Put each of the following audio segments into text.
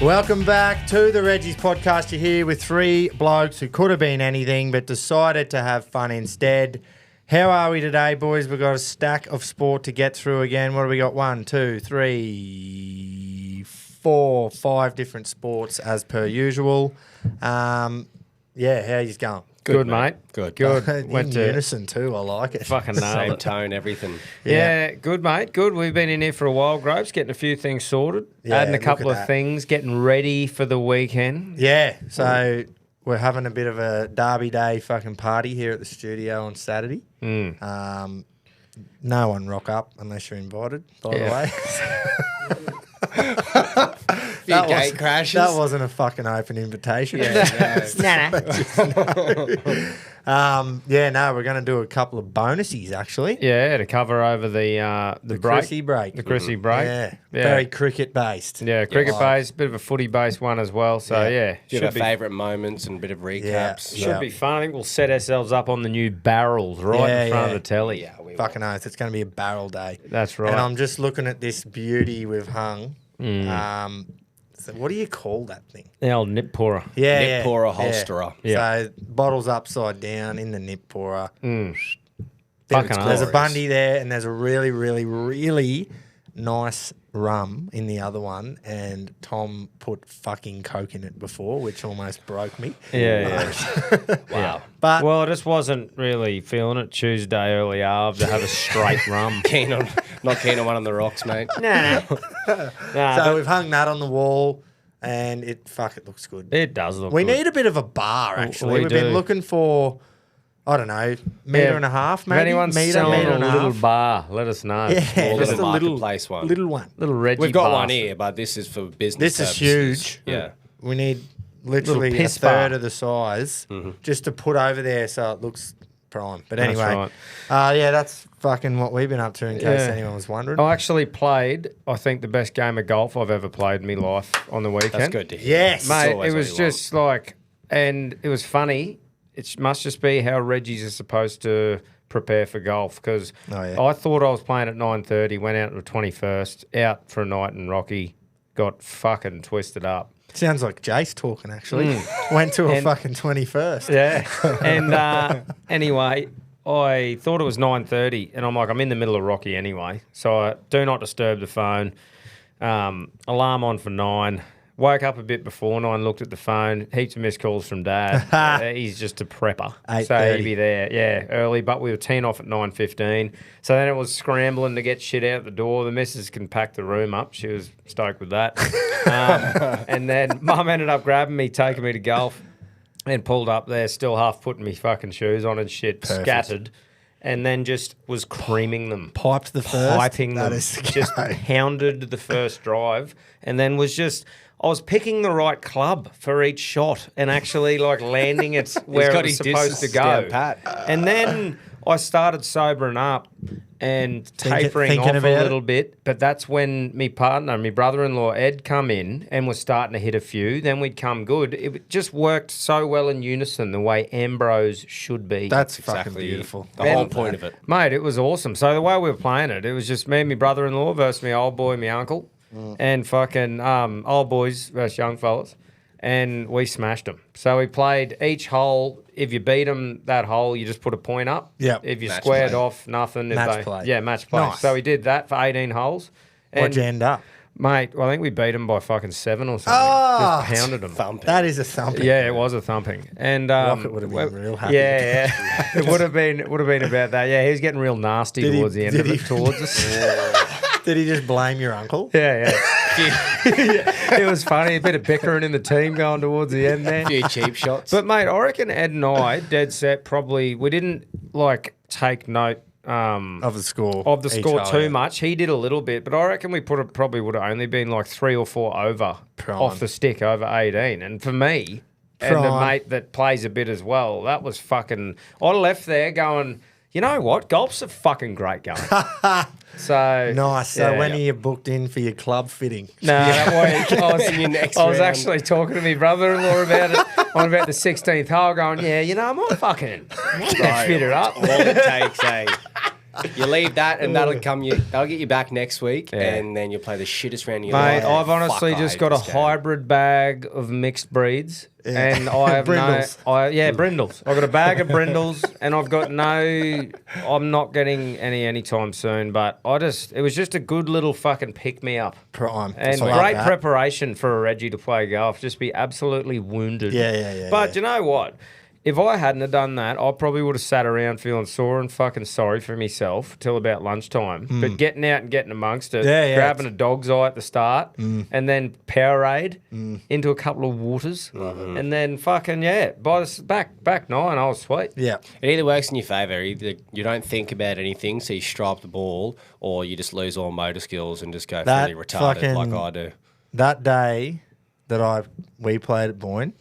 Welcome back to the Reggies podcast. You're here with three blokes who could have been anything but decided to have fun instead. How are we today, boys? We've got a stack of sport to get through again. What do we got? 1, 2, 3, 4, 5 different sports as per usual. How you going? Good, mate. Good. Went in unison too. I like it. Fucking nailed Same it. tone, everything. Yeah, good, mate. Good. We've been in here for a while, Gropes, getting a few things sorted, adding a couple of things, getting ready for the weekend. Yeah, so we're having a bit of a Derby Day fucking party here at the studio on Saturday. No one rock up unless you're invited, by the way. Gate crashes. That wasn't a fucking open invitation. Nah. We're going to do a couple of bonuses actually. Yeah, to cover over the break. Chrissy break. The Chrissy break. Yeah. Very cricket based. Yeah, cricket based, bit of a footy based one as well. So Should have favourite moments and a bit of recaps. Should be fun. I think we'll set ourselves up on the new barrels right in front of the telly. Yeah, we Fucking oath. It's going to be a barrel day. That's right. And I'm just looking at this beauty we've hung. So what do you call that thing? The old nip pourer. Yeah, Nip pourer holsterer. Yeah. So bottles upside down in the nip pourer. Fucking There's a glorious. Bundy there, and there's a really, really, really nice rum in the other one. And Tom put fucking Coke in it before, which almost broke me. Yeah. Wow. But Well, I just wasn't really feeling it Tuesday early hours to have a straight rum. Not keen on one on the rocks, mate. Nah, so we've hung that on the wall, and it looks good. it does look We good. need a bit of a bar, actually. we We've been do. looking for, I don't know, metre and a half, maybe. If anyone's metre selling and a a little half. bar, let us know. Yeah, Or just the a little marketplace one. Little one. Little Reggie We've got bar. one here, but this is for business This is purposes. huge. Yeah. We need literally a piss third bar. of the size just to put over there so it looks prime. But That's anyway, right. that's fucking what we've been up to in case anyone was wondering. I actually played, I think, the best game of golf I've ever played in my life on the weekend. That's good to hear. Yes. Mate, always it was what you want. just like, and it was funny. It must just be how Reggies are supposed to prepare for golf because I thought I was playing at 9:30, went out to the 21st, out for a night in Rocky, got fucking twisted up. Sounds like Jace talking, actually. Went to a fucking 21st. Yeah. And anyway, I thought it was 9:30, and I'm like, I'm in the middle of Rocky anyway. So I do not disturb the phone. Alarm on for 9. Woke up a bit before 9, looked at the phone. Heaps of missed calls from Dad. He's just a prepper. So 8:30. he'd be there, early. But we were teeing off at 9:15. So then it was scrambling to get shit out the door. The missus can pack the room up. She was stoked with that. And then Mum ended up grabbing me, taking me to golf. And pulled up there, still half putting me fucking shoes on and shit, scattered, and then just was creaming them. Piped the first. Piping That them. is the Just go. hounded the first drive, and then I was picking the right club for each shot and actually like landing it where it was supposed to go. down pat. And then I started sobering up and tapering thinking off about a it? little bit. But that's when my brother-in-law Ed, come in and was starting to hit a few. Then we'd come good. It just worked so well in unison the way Ambrose should be. That's fucking Exactly beautiful. The whole point of it. Mate, it was awesome. So the way we were playing it, it was just me and my brother-in-law versus my old boy, my uncle, and fucking old boys versus young fellas. And we smashed them. So we played each hole. If you beat them that hole, you just put a point up. Yep. If you Match squared play. off, nothing. Match play. Yeah, match play. Nice. So we did that for 18 holes. What'd you end up? Mate, well, I think we beat them by fucking 7 or something. Oh, Just pounded them. Thumping. That is a thumping. Yeah, it was a thumping, and Rocket would have been real happy. Yeah, it would have been about that. Yeah, he was getting real nasty Did he- towards the end did of he- it towards us. Did he just blame your uncle? Yeah. It was funny, a bit of bickering in the team going towards the end there. A few cheap shots. But mate, I reckon Ed and I, dead set, probably we didn't like take note Of the score. of the each score hole, too yeah. much. He did a little bit, but I reckon we probably would have only been like 3 or 4 over Prime. off the stick over 18. And for me and the Prime. mate that plays a bit as well, that was fucking. I left there going, you know what? Golf's a fucking great game. So Nice. So yeah. when are you booked in for your club fitting? No, that week I was, In your next I was round. actually talking to my brother-in-law about it on about the 16th hole, going, yeah, you know, I might fucking fit it up. All it takes, You leave that, and that'll get you back next week, and then you'll play the shittest round of your Mate, life. I've honestly Fuck, I just hate got a this game. hybrid bag of mixed breeds. And I have Brindles. brindles. I've got a bag of brindles, and I've got I'm not getting anytime soon, but it was just a good little fucking pick-me-up. Prime. And I love great that. preparation for a Reggie to play golf. Just be absolutely wounded. Yeah. But you know what? If I hadn't have done that, I probably would have sat around feeling sore and fucking sorry for myself till about lunchtime. But getting out and getting amongst it, grabbing a dog's eye at the start, and then Powerade into a couple of waters, and then fucking, by the back 9, I was sweet. Yeah. It either works in your favour. Either you don't think about anything, so you stripe the ball, or you just lose all motor skills and just go That fully retarded fucking- like I do. That day that we played at Boyne,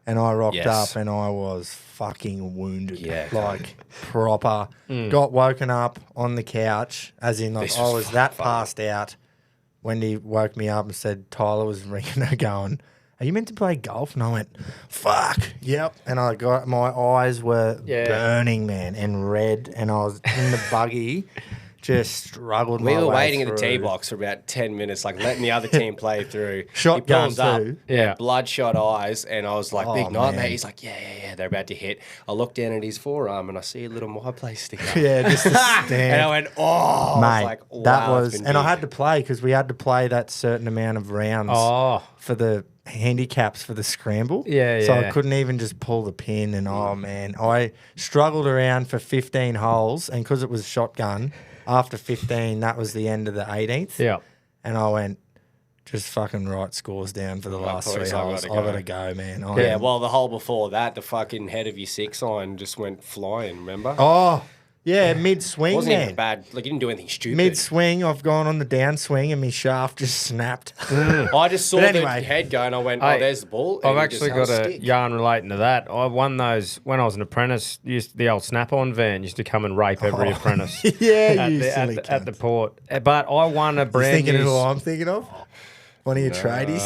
and I rocked Yes. up and I was fucking wounded. Yeah. Like proper. Got woken up on the couch, as in like This I was was that fucking passed out. Wendy woke me up and said Tyler was ringing her going, "Are you meant to play golf?" And I went, "Fuck, yep." And my eyes were burning, man, and red, and I was in the buggy. Just struggled. We my were way waiting at the through. tee box for about 10 minutes, like letting the other team play through. Shotgun He pulls up, too. Yeah. bloodshot eyes, and I was like, Oh, big night, man. mate. He's like, yeah, they're about to hit. I look down at his forearm, and I see a little My Place stick up. Yeah, just a stand. And I went, oh, Mate, I was like, wow, that was, it's been and I big. had to play because we had to play that certain amount of rounds for the handicaps for the scramble. Yeah, So I yeah. couldn't even just pull the pin, and oh man, I struggled around for 15 holes, and because it was shotgun, after 15, that was the end of the 18th. Yeah. And I went, just fucking write scores down for the last boys, 3 I holes. gotta I gotta go, man. Yeah, well, the hole before that, the fucking head of your 6 iron just went flying, remember? Oh, yeah, mid swing, Wasn't even man. bad. Like, you didn't do anything stupid. Mid swing, I've gone on the downswing, and my shaft just snapped. I just saw But anyway. the head go, and I went, Hey, oh, there's the ball. I've and he actually just got had a stick. yarn relating to that. I won those when I was an apprentice. The old snap-on van used to come and rape every apprentice. Yeah, you silly at the cunt. port. But I won a You brand thinking new. of who I'm thinking of? One of your tradies?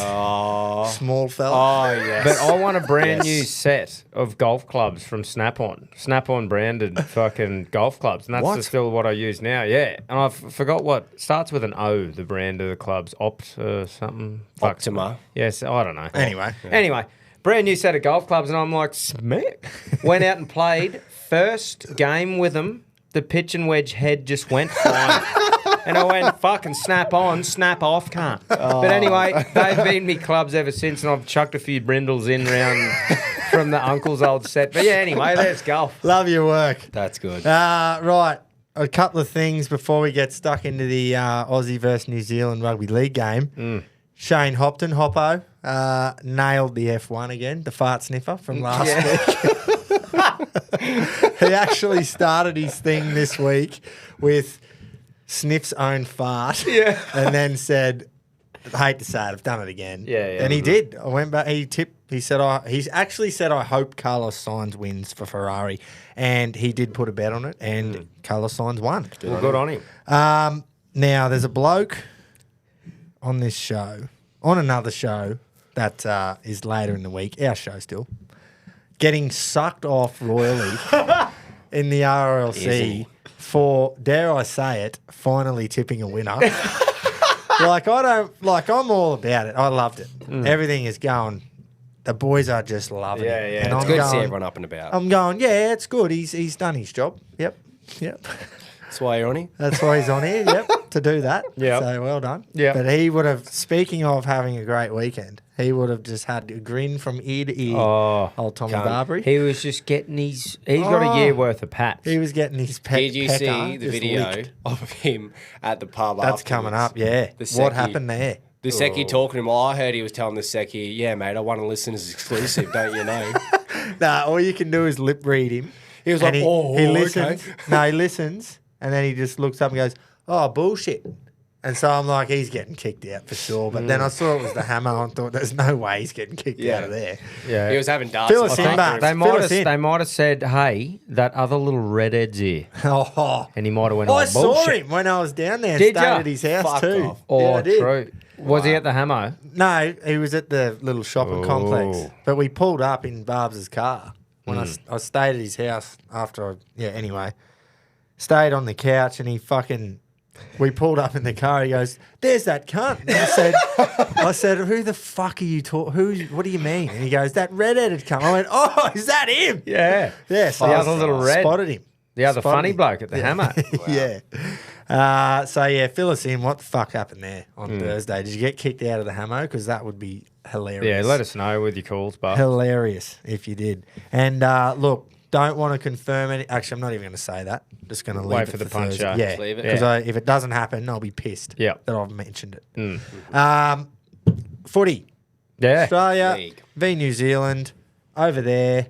Small fella. Oh, yes. But I won a brand Yes. new set of golf clubs from Snap-on. Snap-on branded fucking golf clubs. And that's What? still what I use now, yeah. And I forgot what starts with an O, the brand of the clubs. Something. Fuck. Optima. Yes, I don't know. Anyway. Brand new set of golf clubs. And I'm like, smack. Went out and played. First game with them, the pitch and wedge head just went flying. And I went, fucking snap on, snap off, can't. But anyway, they've been me clubs ever since, and I've chucked a few brindles in round from the uncle's old set. But yeah, anyway, there's golf. Love your work. That's good. Right. A couple of things before we get stuck into the Aussie versus New Zealand rugby league game. Shane Hopton, Hoppo, nailed the F1 again, the fart sniffer from last week. He actually started his thing this week with sniff's own fart and then said, I hate to say it, I've done it again. Yeah. And he did. I went back, he said, he's actually said, I hope Carlos Sainz wins for Ferrari. And he did put a bet on it, and Carlos Sainz won. Well, good on him. Now, there's a bloke on this show, on another show that is later in the week, our show still, getting sucked off royally in the RRLC for, dare I say it, finally tipping a winner. I'm all about it. I loved it. Everything is going. The boys are just loving it. Yeah. And It's I'm good to see going, everyone up and about. I'm going, yeah, it's good. He's done his job. Yep. That's why you're on here. That's why he's on here, to do that. Yep. So well done. Yep. But he would have, speaking of having a great weekend, he would have just had a grin from ear to ear. Oh, Old Tommy can't. Barbary. he was just getting he's got a year worth of pats. He was getting his Did you see the just video licked. of him at the pub That's coming up, afterwards? yeah. The What Secchi- happened there? The Secchi talking to him. Well, I heard he was telling the Secchi, yeah, mate, I want to listen as exclusive, don't you know? Nah, all you can do is lip read him. He was And like, he okay. listens. No, he listens, and then he just looks up and goes, oh, bullshit. And so I'm like, he's getting kicked out for sure. But then I saw it was the hammer and thought, there's no way he's getting kicked out of there. Yeah. He was having darts. Fill in us the in, bathroom. Bucks. They Fill might us in. have said, hey, that other little redhead's here. Oh, And he might have went, I oh, saw bullshit. him when I was down there and Did stayed ya? at his house Fuck too. off. Oh, yeah, I did. true. Was he at the hammo? No, he was at the little shopping complex. Oh. But we pulled up in Barb's car when I stayed at his house after anyway. stayed on the couch, and we pulled up in the car. He goes, "There's that cunt." And I said, "Who the fuck are you talking? What do you mean?" And he goes, "That redheaded cunt." I went, "Oh, is that him?" Yeah. Yeah. So The I other little red. spotted him. The other Spotted funny him. bloke at the hammer. Yeah. So yeah, fill us in. What the fuck happened there on Thursday? Did you get kicked out of the hammo? Because that would be hilarious. Yeah, let us know with your calls, but Hilarious if you did. And look, don't want to confirm any. Actually, I'm not even going to say that. Just going to leave Wait it for the Thursday. punch show. Yeah, Just leave it. because if it doesn't happen, I'll be pissed. Yeah. that I've mentioned it. Footy. yeah. Australia League. v New Zealand over there.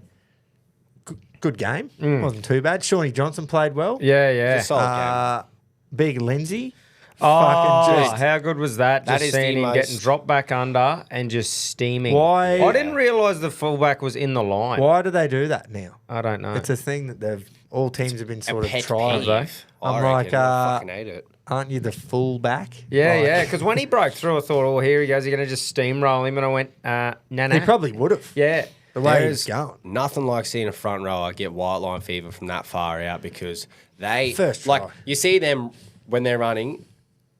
Good game. Wasn't too bad. Shawnee Johnson played well. Yeah. It's a solid game. Big Lindsay. Oh, Fucking just. how good was that? That Just is the seeing him most- getting dropped back under and just steaming. Why- I didn't realise the fullback was in the line. Why do they do that now? I don't know. It's a thing that all teams have been sort of Pet trying. peeve. though. I I'm reckon. like, I fucking hate it. Aren't you the full back? Yeah, because when he broke through, I thought, oh, here he goes. You're going to just steamroll him. And I went, no. He probably would have. Yeah. The way he There's was going. nothing like seeing a front rower get white line fever from that far out because they First like try. you see them when they're running.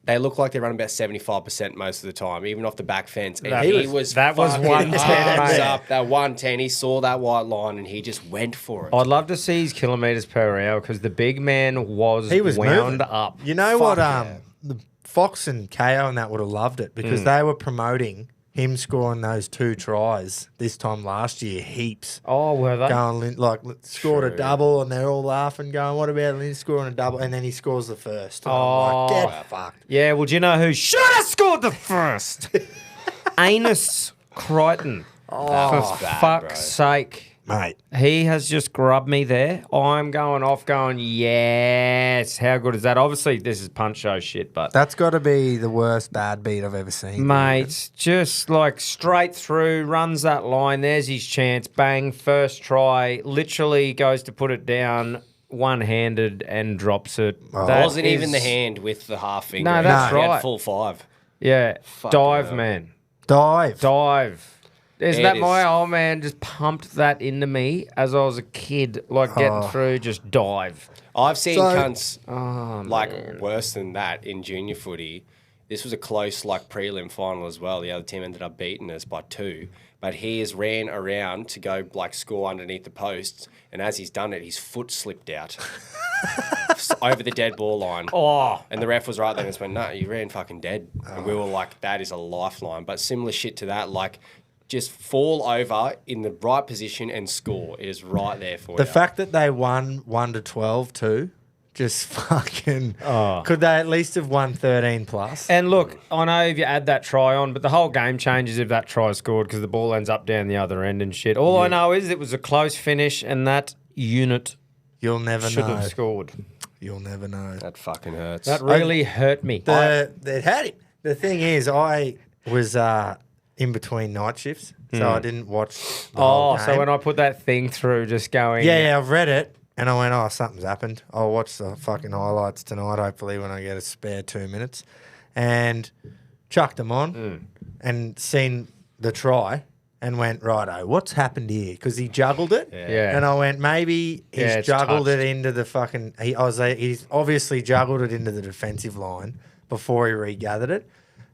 They look like they run about 75% most of the time, even off the back fence. And That he was- was that was fucking 110, arms mate. up, that 110. He saw that white line and he just went for it. I'd love to see his kilometres per hour because the big man was, He was wound moving. up. You know what? yeah. The Fox and KO and that would have loved it because they were promoting him scoring those 2 tries this time last year, heaps. Oh, were they? Going scored a True. double, and they're all laughing, going, "What about Lynn scoring a double?" And then he scores the first. And I'm Oh. like, get fucked. Yeah, well, do you know who should have scored the first? Anus Crichton. That For was bad, fuck's bro. sake. Mate, He has just grubbed me there. I'm going off going, yes. How good is that? Obviously, this is punch show shit, but... that's got to be the worst bad beat I've ever seen. Mate, just like straight through, runs that line. There's his chance. Bang, first try. Literally goes to put it down one-handed and drops it. Oh. It wasn't even the hand with the half finger. No, that's He had right. full 5. Yeah, Fucking dive, hell. man. Dive. Isn't It that is. my old man just pumped that into me as I was a kid, like getting through, just dive. I've seen So- cunts like worse than that in junior footy. This was a close like prelim final as well. The other team ended up beating us by 2. But he has ran around to go like score underneath the posts, and as he's done it, his foot slipped out over the dead ball line. Oh, And the ref was right there and just went, "No, you ran fucking dead." And we were like, "That is a lifeline." But similar shit to that, like just fall over in the right position and score. It is right there for The you. fact that they won 1-12 too, just fucking. Oh. Could they at least have won 13 plus? and look, I know if you add that try on, but the whole game changes if that try is scored because the ball ends up down the other end and shit. All I know is it was a close finish and that unit You'll never should know. have scored. You'll never know. that fucking hurts. That really hurt me. It had him. The thing is, I was in between night shifts, so I didn't watch the whole game. So when I put that thing through, just going, Yeah, I've read it, and I went, "Oh, something's happened." I'll watch the fucking highlights tonight, hopefully, when I get a spare 2 minutes, and chucked them on, and seen the try, and went, "Righto, what's happened here?" Because he juggled it, Yeah. and I went, "Maybe he's Yeah, it's juggled touched. it into the fucking." He's obviously juggled it into the defensive line before he regathered it.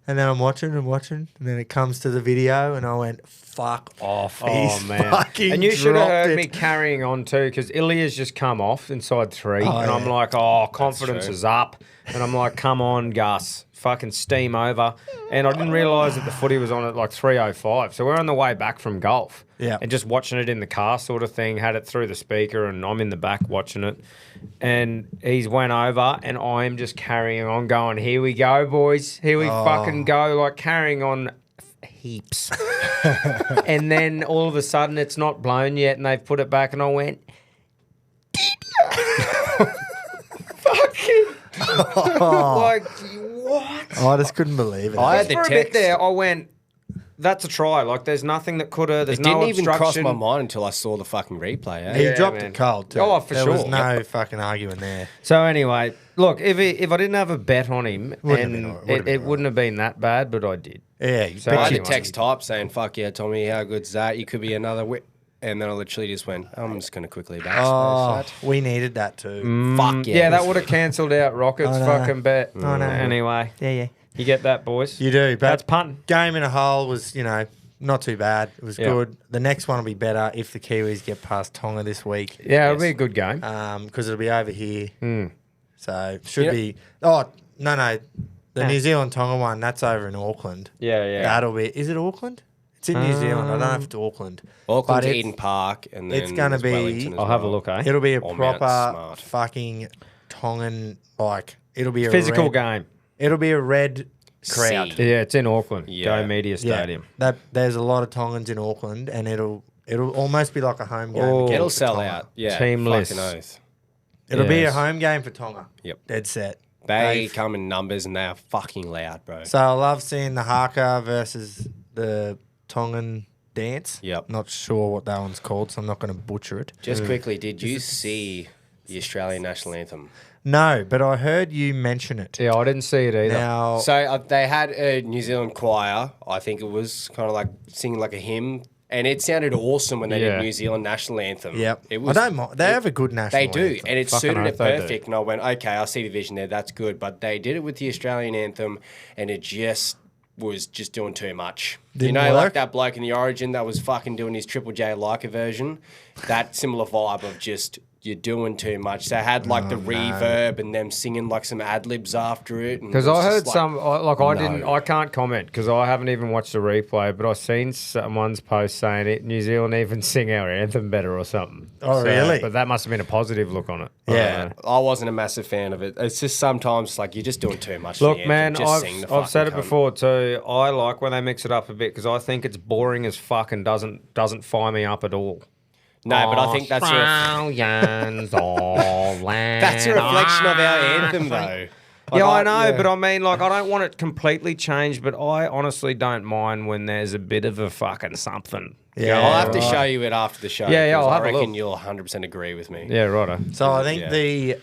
And then I'm watching, and then it comes to the video, and I went, "Fuck off!" Oh, He's man. fucking And you should have dropped heard it. me carrying on too because Ilya's just come off inside 3. Oh, and I'm yeah. like, oh, confidence true. is up. And I'm like, come on, Gus. Fucking steam over. And I didn't realise that the footy was on at like 3:05. So we're on the way back from golf. Yeah. And just watching it in the car sort of thing, had it through the speaker and I'm in the back watching it. And he's went over and I'm just carrying on going, here we go, boys. Here we fucking go. Like carrying on heaps. And then all of a sudden it's not blown yet and they've put it back and I went, fucking like what? I just couldn't believe it. I had the For a bit text. there, I went, that's a try. Like there's nothing that could have. There's It no didn't even cross obstruction. my mind until I saw the fucking replay. Eh? He Yeah, dropped man. it cold too. Oh, for there was sure. no fucking arguing there. So anyway, look, if I didn't have a bet on him, Wouldn't have and been all right. Would've been it wouldn't have been that bad, but I did. Yeah, So I but had you- a text type saying, "Fuck yeah, Tommy, how good's that? You could be another And then I literally just went, I'm just going to quickly backspace Oh, that. we needed that too. Fuck yeah. Yeah, that would have cancelled out Rocket's I know. fucking bet. I know. Anyway, Yeah. you get that, boys. You do, but That's punting. game in a hole was, not too bad. It was Yeah. good. The next one will be better if the Kiwis get past Tonga this week. Yeah, it'll be a good game. Because it'll be over here. Mm. So should Yeah. be. Oh no, the New Zealand Tonga one that's over in Auckland. Yeah. That'll be. Is it Auckland? It's in New Zealand. I don't know if it's Auckland. Auckland's But Eden Park, and then it's gonna there's be- Wellington as I'll have a well. look, eh? It'll be a Or Mount proper Smart. fucking Tongan it'll be a Physical red, game. It'll be a red crowd. Sea. Yeah, it's in Auckland. Yeah. Go Media Stadium. That there's a lot of Tongans in Auckland, and it'll almost be like a home game. Oh. again It'll for sell Tonga. out. Yeah. Teamless. Fucking oath. It'll be a Yes. home game for Tonga. Yep. Dead set. They come in numbers and they are fucking loud, bro. So I love seeing the haka versus the Tongan dance. Yep. Not sure what that one's called, so I'm not going to butcher it. Just quickly, did you see the Australian national anthem? No, but I heard you mention it. Yeah, I didn't see it either. Now, So they had a New Zealand choir. I think it was kind of like singing like a hymn, and it sounded awesome when they Yeah. did New Zealand national anthem. yep. It was. I don't mind. They have a good national They do, anthem. and it Fucking suited oath it they do. perfect. And I went, okay, I see the vision there. That's good. But they did it with the Australian anthem, and it just was just doing too much. Didn't like work? that bloke in the Origin that was fucking doing his Triple J Leica version. That similar vibe of just you're doing too much. They had like the reverb and them singing like some ad libs after it. Because it I was heard just like, I can't comment because I haven't even watched the replay, but I seen someone's post saying it. New Zealand even sing our anthem better or something. Oh, really? But that must have been a positive look on it. I don't Yeah. know. I wasn't a massive fan of it. It's just sometimes like you're just doing too much. for Look, the anthem. man, Just sing the I've said it fucking cunt. before too. I like when they mix it up a bit because I think it's boring as fuck and doesn't fire me up at all. No, but I think that's Australians all that's a reflection of our anthem, though. Yeah, I Like, know, but I mean, like, I don't want it completely changed, but I honestly don't mind when there's a bit of a fucking something. Yeah, I'll have to right. show you it after the show. Yeah, 'cause I'll I have a reckon look. you'll 100% agree with me. Yeah, righto. So I think Yeah. the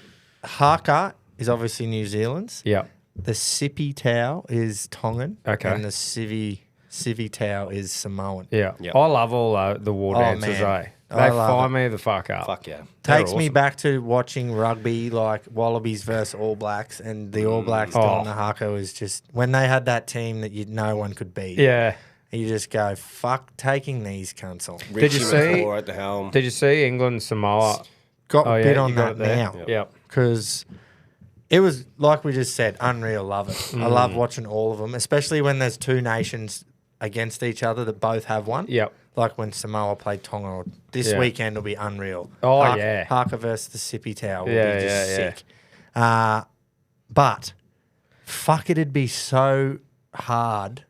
haka is obviously New Zealand's. Yeah. The sippy towel is Tongan. Okay. And the civvy towel is Samoan. Yeah. Yep. I love all the war Oh, dances, man. eh? I They love fire it. me the fuck up. Fuck yeah. Takes They're me awesome. back to watching rugby, like Wallabies versus All Blacks, and the All Blacks doing the haka was just when they had that team that no one could beat. Yeah. You just go, fuck taking these cunts on. Did you Richie see- McCaw at the helm? Did you see England Samoa? Got a bit on you got that it there? now. Yep. Because it was, like we just said, unreal. Love it. I love Mm. watching all of them, especially when there's two nations against each other that both have one. Yep. Like when Samoa played Tonga. Or this Yeah. weekend will be unreal. Oh, Haka, yeah. Haka versus the Sippy Tower will Yeah, be just yeah, yeah. sick. But fuck, it'd be so hard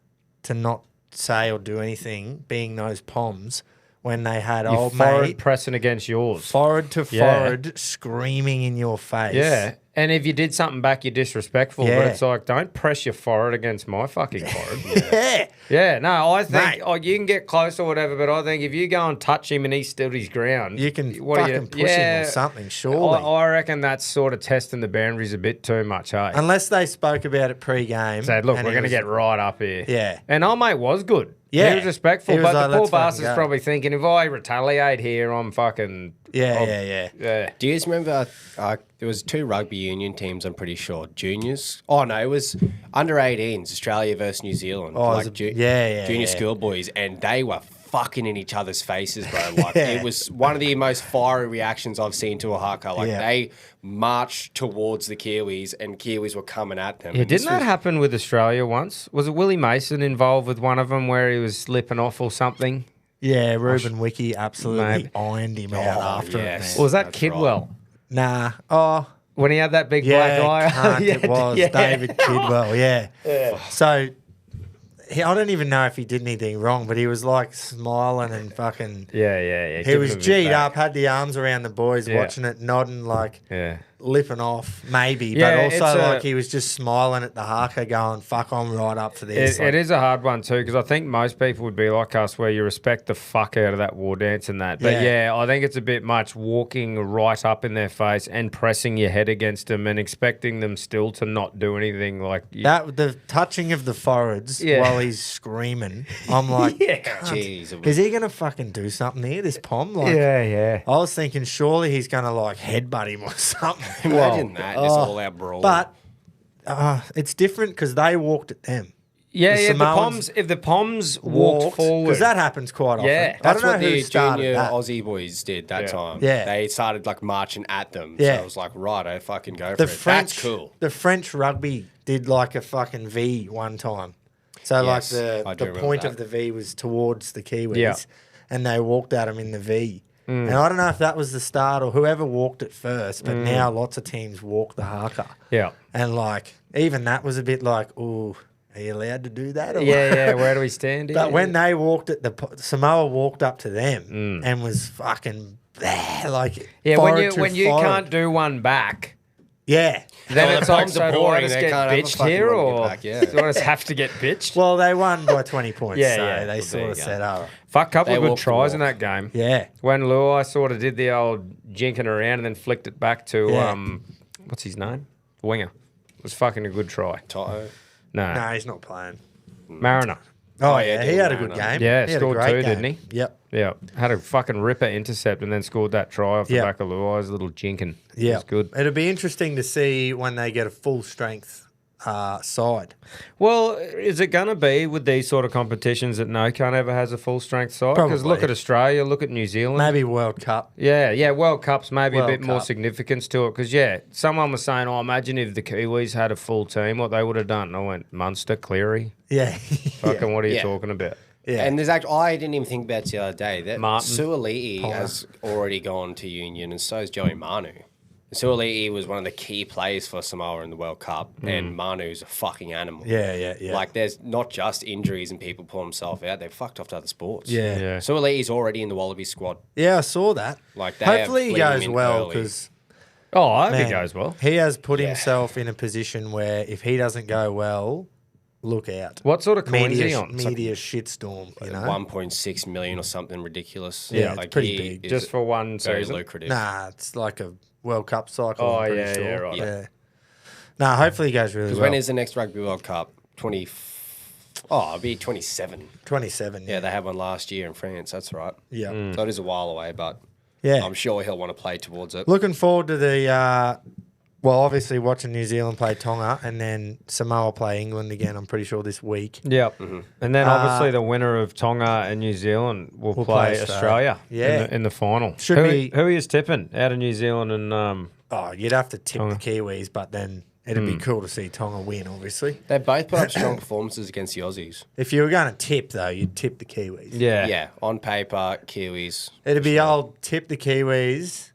to not say or do anything being those Poms when they had Your old forehead mate pressing against yours. forward to Yeah. forward screaming in your face. Yeah. And if you did something back, you're disrespectful. Yeah. But it's like, don't press your forehead against my fucking forehead. Yeah. Yeah, no, I think Mate. you can get close or whatever, but I think if you go and touch him and he stood his ground, You can what do fucking push him or something, surely. I reckon that's sort of testing the boundaries a bit too much, hey? Unless they spoke about it pre-game. Said, look, and we're it going to was- get right up here. Yeah. And our mate was good. Yeah. He was respectful, He was but like, the poor "Let's fucking bastard's go." probably thinking, if I retaliate here, I'm fucking... Yeah. Yeah. Do you guys remember there was 2 rugby union teams, I'm pretty sure. Juniors. Oh, no, it was under 18s, Australia versus New Zealand. Oh, it was yeah. Junior schoolboys, and they were fucking in each other's faces, bro. Like, it was one of the most fiery reactions I've seen to a haka. Like, Yeah. they marched towards the Kiwis, and Kiwis were coming at them. Yeah, And this didn't that was- happen with Australia once? Was it Willie Mason involved with one of them where he was slipping off or something? Yeah, Ruben Wiki absolutely Maybe. ironed him out after yes. it, Or man. was that That's Kidwell? Nah. Oh, When he had that big yeah, black eye? cunt, it was yeah. David Kidwell, yeah. So, I don't even know if he did anything wrong, but he was like smiling and fucking... Yeah. He Give was him a bit G'd back. up, had the arms around the boys, Yeah. watching it, nodding like... Yeah. lipping off, maybe, Yeah, but also it's like he was just smiling at the haka going, fuck, I'm right up for this. It is a hard one too, because I think most people would be like us, where you respect the fuck out of that war dance and that. But yeah, I think it's a bit much walking right up in their face and pressing your head against them and expecting them still to not do anything. Like that, the touching of the foreheads while he's screaming, I'm like, Jeez. is he going to fucking do something here, this Pom? Like, yeah. I was thinking surely he's going to like headbutt him or something. Imagine that, just all out brawl. But it's different because they walked at them. Yeah, The yeah. Samoans If the Poms walked forward, because that happens quite often. Yeah. That's I don't know what who the started junior that. Aussie boys did that time. Yeah. They started like marching at them. Yeah. So I was like, right, I fucking go The for it. French, That's cool. The French rugby did like a fucking V one time. So Yes, I like do the remember point that. of the V was towards the Kiwis, Yeah. and they walked at him in the V. And I don't know if that was the start or whoever walked it first, but now lots of teams walk the haka. yeah. And like even that was a bit like, ooh, are you allowed to do that? Or Yeah, where do we stand here? But when they walked at Samoa walked up to them and was fucking like when you can't do one back, yeah. then Well, it's the like, Poms so are do I boring, just they get can't have a bitched fucking here, one to get or back, yeah. do I just have to get bitched? Well, they won by 20 points, Yeah, so yeah. they Well, sort there of you said, oh, Fuck, couple They of good walked the tries in walk. that game. yeah. When Luai sort of did the old jinking around and then flicked it back to Yeah. what's his name? Winger. It was fucking a good try. Toto. No, he's not playing. Mariner. Oh, yeah, yeah, he had a Dylan good Mariner. game. Yeah, he had a scored great 2, game. didn't he? Yep. Yeah, had a fucking ripper intercept and then scored that try off the Yeah. back of Luai's little jinking. Yeah. It was good. It'll be interesting to see when they get a full strength side. Well, is it going to be with these sort of competitions that no cunt ever has a full strength side? Because look Probably. at Australia, look at New Zealand. Maybe World Cup. Yeah, World Cup's maybe a World bit more Cup. significance to it. Because, someone was saying, imagine if the Kiwis had a full team, what they would have done. And I went, Munster, Cleary. Yeah. Fucking what are you Yeah. talking about? Yeah. And there's actually, I didn't even think about it the other day that Martin. Suoliti has already gone to Union, and so has Joey Manu. Suoliti was one of the key players for Samoa in the World Cup, and Manu's a fucking animal. Yeah. Like, there's not just injuries and people pull themselves out; they've fucked off to other sports. Yeah. Yeah. Suoliti's already in the Wallaby squad. Yeah, I saw that. Like, they hopefully he have let him goes in well early. because Oh, I hope it goes well. he has put himself in a position where if he doesn't go well, look out. What sort of coin is he on? Media shitstorm, you know? 1.6 million or something ridiculous. Yeah, it's like pretty he big. is Just for one very season? lucrative. Nah, it's like a World Cup cycle. Oh, I'm pretty yeah, sure. yeah, right. Yeah. Nah, hopefully he goes really Because well. when is the next Rugby World Cup? It'll be 27. 27. Yeah, they had one last year in France. That's right. Yeah. So it is a while away, but Yeah. I'm sure he'll want to play towards it. Looking forward to the, obviously watching New Zealand play Tonga and then Samoa play England again, I'm pretty sure this week. Yep. And then obviously the winner of Tonga and New Zealand will play play Australia Yeah. in the final. Should who, be- who is tipping out of New Zealand and Oh, you'd have to tip Tonga. the Kiwis, but then it'd be cool to see Tonga win, obviously. They both put up strong performances against the Aussies. If you were going to tip, though, you'd tip the Kiwis. yeah. Yeah, on paper, Kiwis. It'd be old tip the Kiwis,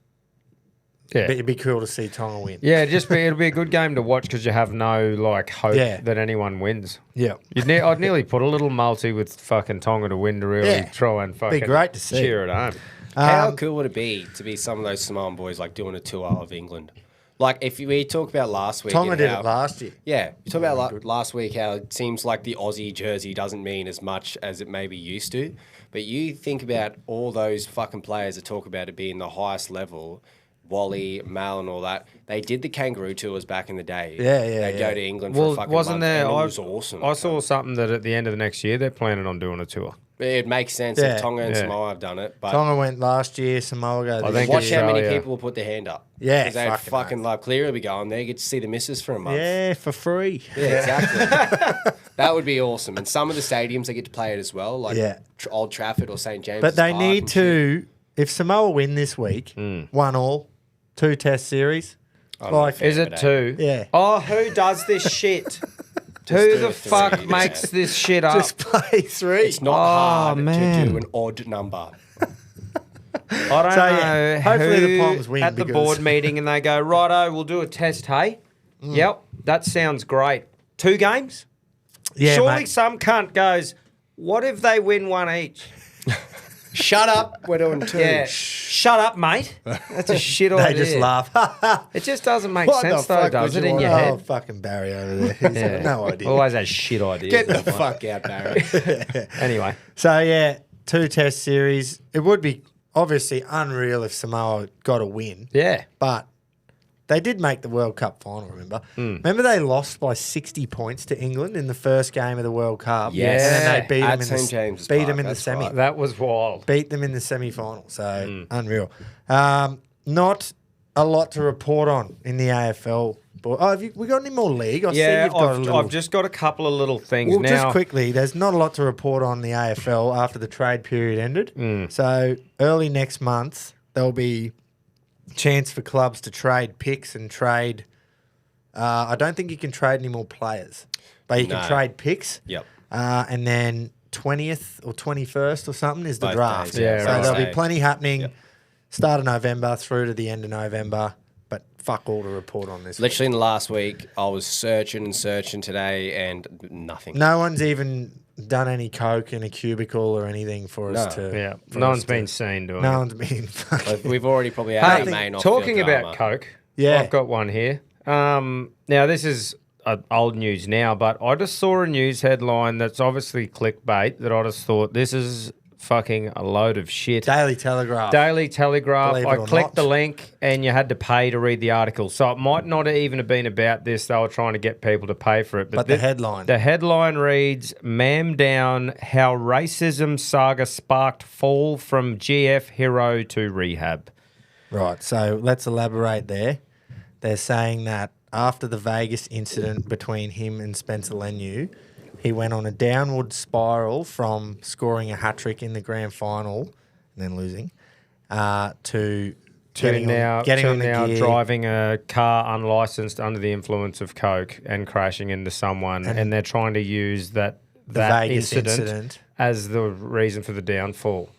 Yeah. but it'd be cool to see Tonga win. Yeah, it'll be a good game to watch because you have no hope Yeah. that anyone wins. Yeah. I'd nearly put a little multi with fucking Tonga to win to really Yeah. try and fucking great to see. cheer it home. How cool would it be to be some of those Samoan boys like doing a tour of England? Like if we talk about last week, Tonga and did how- it last year. Yeah, we talked about last week how it seems like the Aussie jersey doesn't mean as much as it maybe used to. But you think about all those fucking players that talk about it being the highest level, Wally, Mal, and all that. They did the kangaroo tours back in the day. Yeah, They'd yeah. go to England for Well, a fucking wasn't month, there? and it was awesome. I saw something that at the end of the next year they're planning on doing a tour. It makes sense Yeah. if Tonga and Yeah. Samoa have done it. But Tonga went last year, Samoa go this think year. watch how many Australia- people will put their hand up. Yeah, Because they fucking fucking love Cleary will be going there. You get to see the missus for a month. Yeah, for free. Yeah, exactly. That would be awesome. And some of the stadiums they get to play it as well, like Yeah. Old Trafford or St James. But they Park need and shit. to, if Samoa win this week, 1-1, 2 test series. I'm not a Like, fan Is of it it, eh? two? Yeah. Oh, who does this shit? Who do the it three, fuck yeah. makes this shit up? just play 3. It's not hard man. to do an odd number. I don't So, know. yeah, hopefully the who Poms win at the because- board meeting and they go, righto, we'll do a test, hey? Yep, that sounds great. 2 games? Yeah, Surely mate. some cunt goes, what if they win one each? Shut up. We're doing 2. Yeah. Shut up, mate. That's a shit idea. They just laugh. It just doesn't make What sense, the though, fuck does would it, you in your want? head? Oh, fucking Barry over there. He's got no idea. Always has shit ideas. Get the fuck out, Barry. Anyway. So, yeah, 2 test series. It would be obviously unreal if Samoa got a win. Yeah. But they did make the World Cup final, remember? Remember they lost by 60 points to England in the first game of the World Cup? Yes. And then they beat At them St. in James's the, beat Park, them in the that's semi. right. That was wild. Beat them in the semi-final. So, unreal. Not a lot to report on in the AFL. Have we got any more league? I see you've got a little... I've just got a couple of little things Well, now. just quickly, there's not a lot to report on the AFL after the trade period ended. So early next month, there'll be chance for clubs to trade picks and trade. I don't think you can trade any more players, but you can trade picks. Yep. And then 20th or 21st or something is the Both draft. days, yeah. So Right. there'll be plenty happening start of November through to the end of November. But fuck all to report on this. Literally in the last week, I was searching and searching today and nothing. No one's even done any coke in a cubicle or anything for us to. Yeah. for No us one's to- been seen doing No it. one's been. We've already probably had Hey, a main off-field talking about drama. Coke, Yeah. I've got one here. Now, this is old news now, but I just saw a news headline that's obviously clickbait that I just thought, this is fucking a load of shit. Daily Telegraph. Daily Telegraph. Believe it I or clicked not. the link and you had to pay to read the article. So it might not even have been about this. They were trying to get people to pay for it. But the headline. The headline reads, "Ma'am down, how racism saga sparked fall from GF hero to rehab." Right. So let's elaborate there. They're saying that after the Vegas incident between him and Spencer Leniu, he went on a downward spiral from scoring a hat-trick in the grand final and then losing to getting on the gear. Driving a car unlicensed under the influence of coke and crashing into someone, and they're trying to use that Vegas incident as the reason for the downfall.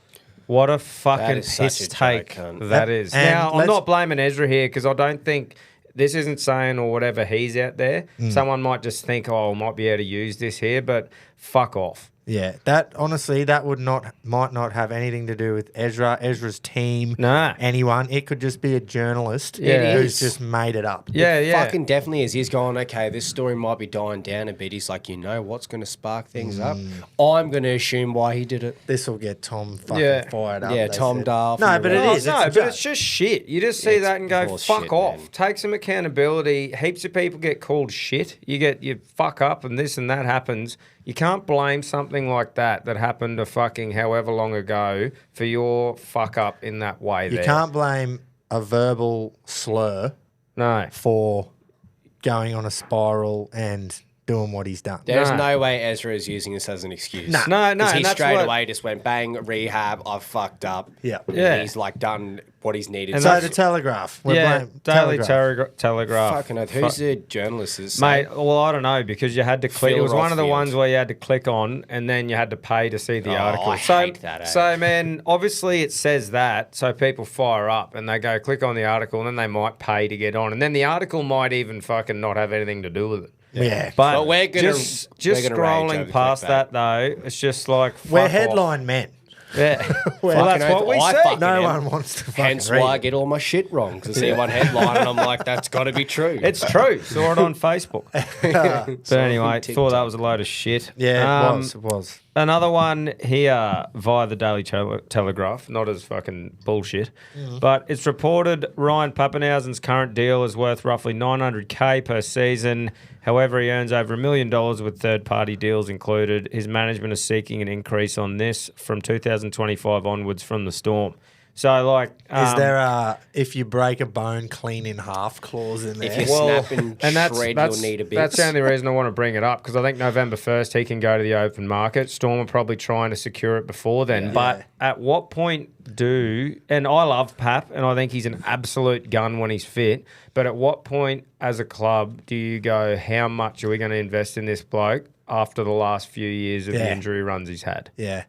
What a fucking is such piss a joke, take cunt. that is. And Now, I'm let's- not blaming Ezra here because I don't think this isn't saying or whatever he's out there. Someone might just think, oh, I might be able to use this here, but fuck off. Yeah, that honestly, that might not have anything to do with Ezra's team, Nah. anyone. It could just be a journalist Yeah. who's just made it up. Yeah. Fucking definitely is. He's going, okay, this story might be dying down a bit. He's like, you know what's going to spark things up? I'm going to assume why he did it. This will get Tom fucking Yeah. fired up. Yeah, they Tom said. Dahl No, from but the it Royale. is. No, It's a but joke. it's just shit. You just see It's that and go, bullshit, fuck off. man. Take some accountability. Heaps of people get called shit. You fuck up and this and that happens. You can't blame something like that happened a fucking however long ago for your fuck up in that way You there. can't blame a verbal slur No. for going on a spiral and doing what he's done. There's No. no way Ezra is using this as an excuse. No. No, Because he and that's straight what- away just went, bang, rehab, I've fucked up. Yeah. Yeah. He's like done what he's needed. And So to the do. Telegraph. We're Yeah, blaming- Daily Telegraph. Telegraph. Fucking oath. Who's the journalist? Is Mate, well, I don't know because you had to click. Phil It was one of the Rothfield. ones where you had to click on and then you had to pay to see the Oh, article. I hate that, eh? So, man, obviously it says that, so people fire up and they go click on the article and then they might pay to get on. And then the article might even fucking not have anything to do with it. Yeah. But Well, we're gonna- just we're gonna rage scrolling over past clickbait. that, though, it's just like, We're fuck off. headline men. Yeah. well, Fucking that's what oath, we I see. fucking No am. one wants to fucking Hence read why I it. get all my shit wrong. Because I see one headline and I'm like, that's got to be true. It's true. Saw it on Facebook. But anyway, thought that was a load of shit. Yeah, it was. Another one here via the Daily Telegraph, not as fucking bullshit, but it's reported Ryan Pappenhausen's current deal is worth roughly $900K per season. However, he earns over $1 million with third-party deals included. His management is seeking an increase on this from 2025 onwards from the Storm. So, like, Is there a if you break a bone clean in half clause in there? If you snap and that's shred, you'll need a bit. That's the only reason I want to bring it up because I think November 1st he can go to the open market. Storm are probably trying to secure it before then. But at what point and I love Pap and I think he's an absolute gun when he's fit, but at what point as a club do you go, how much are we going to invest in this bloke after the last few years of the injury runs he's had? Yeah.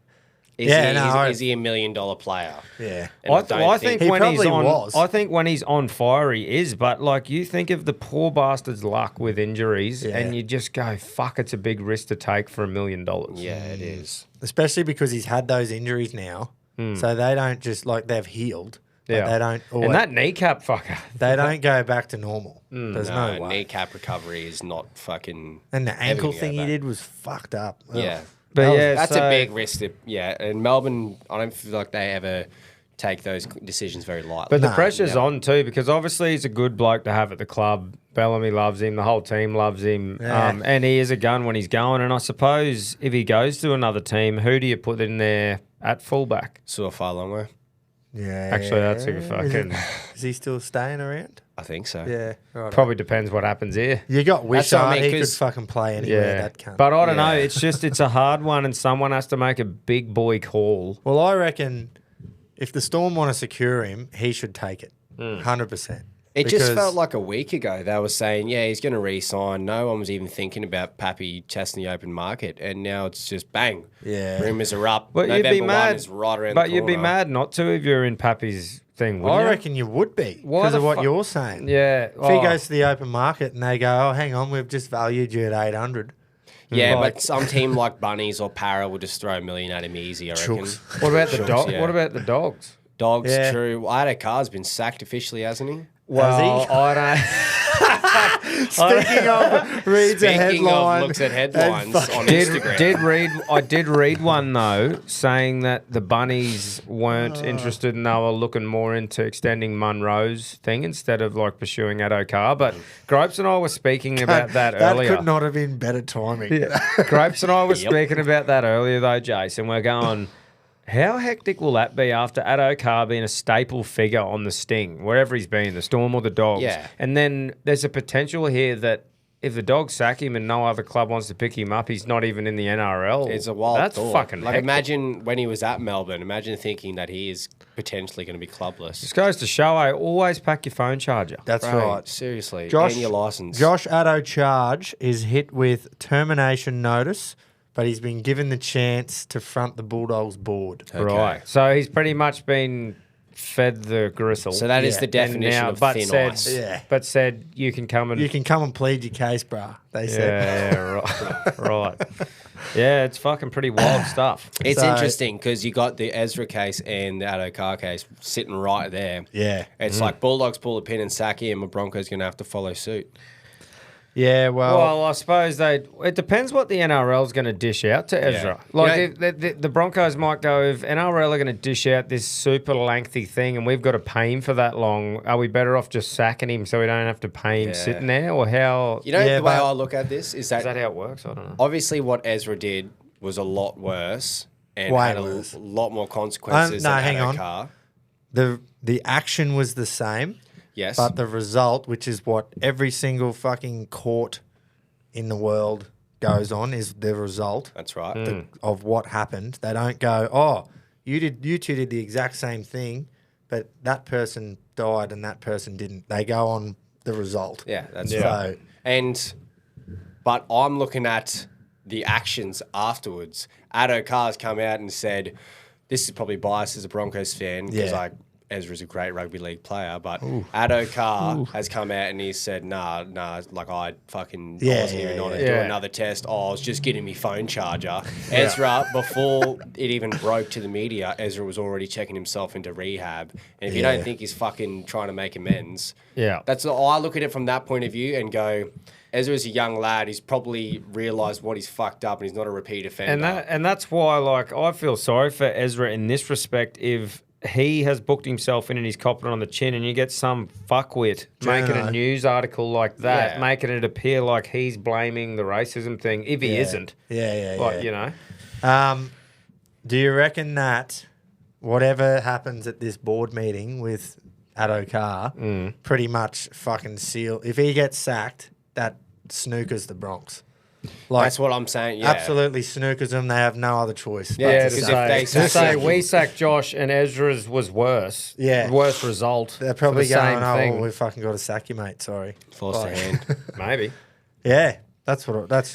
Is he $1 million player? Yeah. And I think He when he's probably on, was. I think when he's on fire, he is. But like, you think of the poor bastard's luck with injuries, and you just go, "Fuck, it's a big risk to take for $1 million." Yeah, it is. Especially because he's had those injuries now So they don't just like they've healed. But they don't. Always, and that kneecap fucker. They don't go back to normal. There's no way. Kneecap recovery is not fucking. And the ankle everything thing he about did was fucked up. Yeah. Ugh. But That's a big risk. And Melbourne, I don't feel like they ever take those decisions very lightly. But the pressure's on too, because obviously he's a good bloke to have at the club. Bellamy loves him. The whole team loves him. Yeah. And he is a gun when he's going. And I suppose if he goes to another team, who do you put in there at fullback? Suafai-Longwe. Yeah. Actually, that's a fucking... Is he still staying around? I think so. Yeah. Right. Probably depends what happens here. You got That's what I Wishart. mean, He could 'cause- fucking play anywhere. That cunt. But I don't know. It's a hard one, and someone has to make a big boy call. Well, I reckon if the Storm want to secure him, he should take it. 100%. It just felt like a week ago they were saying, yeah, he's going to re-sign. No one was even thinking about Pappy testing the open market, and now it's just bang. Yeah. Rumours are up. But November you'd be 1 mad. is right around But the you'd be corner. mad not to if you're in Pappy's thing, wouldn't I you? reckon you would be Why because the of what fu- you're saying. Yeah. If he goes to the open market and they go, oh, hang on, we've just valued you at 800. Yeah, Like- but some team like Bunnies or Para will just throw $1 million at him easy, I reckon. Chooks. What about the Chooks, dog? yeah. What about the dogs? Dogs, Yeah. true. Ida Carr's been sacked officially, hasn't he? Well, I don't. Speaking of, reads a Speaking headline. of looks at headlines on Did, Instagram. I did read one though saying that the bunnies weren't interested and they were looking more into extending Munro's thing instead of like pursuing Addo-Carr. But Gropes and I were speaking about that earlier. That could not have been better timing. Gropes and I were speaking about that earlier though, Jason. We're going, how hectic will that be after Addo-Carr being a staple figure on the Sting, wherever he's been, the Storm or the Dogs? Yeah. And then there's a potential here that if the Dogs sack him and no other club wants to pick him up, he's not even in the NRL. It's a wild That's thought. fucking like hectic. imagine when he was at Melbourne. Imagine thinking that he is potentially going to be clubless. This goes to show, always pack your phone charger. That's Bro, right. Seriously, Josh- and your license. Josh Addo-Charge is hit with termination notice, but he's been given the chance to front the Bulldogs board. Right. So he's pretty much been fed the gristle. So that is the definition of thin ice. Yeah. But said you can come and... You can come and plead your case, bruh. They said. Yeah, right. right. Yeah, it's fucking pretty wild stuff. It's So- interesting because you got the Ezra case and the Addo-Carr case sitting right there. Yeah. It's like Bulldogs pull a pin and sack him, and Broncos going to have to follow suit. Yeah, Well, I suppose it depends what the NRL's going to dish out to Ezra. Yeah. Like, You if the Broncos might go, if NRL are going to dish out this super lengthy thing and we've got to pay him for that long, are we better off just sacking him so we don't have to pay him Yeah. sitting there? Or how... You know, Yeah, the way but- I look at this is that, Is that how it works? I don't know. obviously what Ezra did was a lot worse and Way had worse. a lot more consequences No, than hang on. Addo-Carr. the action was the same, Yes. but the result, which is what every single fucking court in the world goes on, is the result That's right. of what happened. They don't go, oh, you two did the exact same thing, but that person died and that person didn't. They go on the result. Yeah, that's So, right. But I'm looking at the actions afterwards. Addo-Carr's come out and said, this is probably biased as a Broncos fan because Yeah. Ezra's a great rugby league player, but Addo-Carr has come out and he said, nah, like I wasn't even on to do another test. Oh, I was just getting me phone charger. Ezra, before it even broke to the media, Ezra was already checking himself into rehab. And if you don't think he's fucking trying to make amends, I look at it from that point of view and go, Ezra's a young lad. He's probably realised what he's fucked up and he's not a repeat offender. And that's why, like, I feel sorry for Ezra in this respect. If he has booked himself in and he's copping on the chin, and you get some fuckwit making a news article like that, making it appear like he's blaming the racism thing, if he isn't. Yeah. You know. Do you reckon that whatever happens at this board meeting with Addo-Carr pretty much fucking seal? If he gets sacked, that snookers the Bronx. Like, that's what I'm saying. Yeah. absolutely snookers them. They have no other choice. Yeah, but to because say- if they To say sack we sacked Josh and Ezra's was worse. Yeah. Worse result. they're probably for the going, same oh, thing. well, we fucking got to sack you, mate. Sorry. force the hand. Maybe. Yeah. That's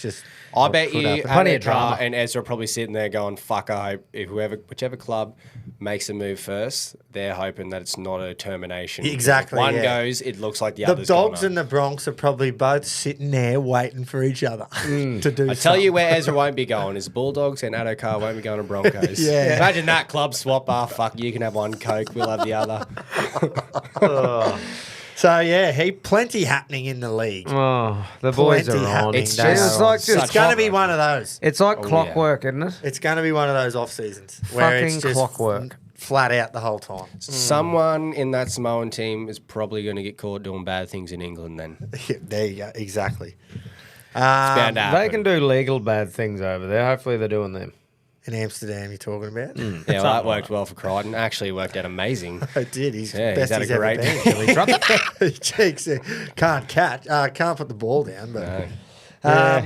just. I what bet could you happen. Plenty of Anukar drama. and Ezra are probably sitting there going, fuck, I hope if whichever club makes a move first, they're hoping that it's not a termination. Exactly, If one yeah. goes, it looks like the The other's Dogs gonna. and the Bronx are probably both sitting there waiting for each other to do. I tell you where Ezra won't be going is Bulldogs and Adokar won't be going to Broncos. Yeah. Imagine that club swap. Fuck, you can have one Coke, we'll have the other. So yeah, plenty happening in the league. Oh, the boys are Plenty on. happening. It's They just are like on. just it's going to be clockwork. one of those. It's like yeah. clockwork, isn't it? It's going to be one of those off seasons where it's Fucking just clockwork. flat out the whole time. Someone in that Samoan team is probably going to get caught doing bad things in England then. It's There you go. Exactly. bound to happen. They can do legal bad things over there. Hopefully they're doing them. In Amsterdam, you're talking about? Yeah, well, that worked well for Crichton. Actually, worked out amazing. It did. He's Yeah, best he's had a great ever been. day. Cheeks, can't catch. Can't put the ball down. But Yeah.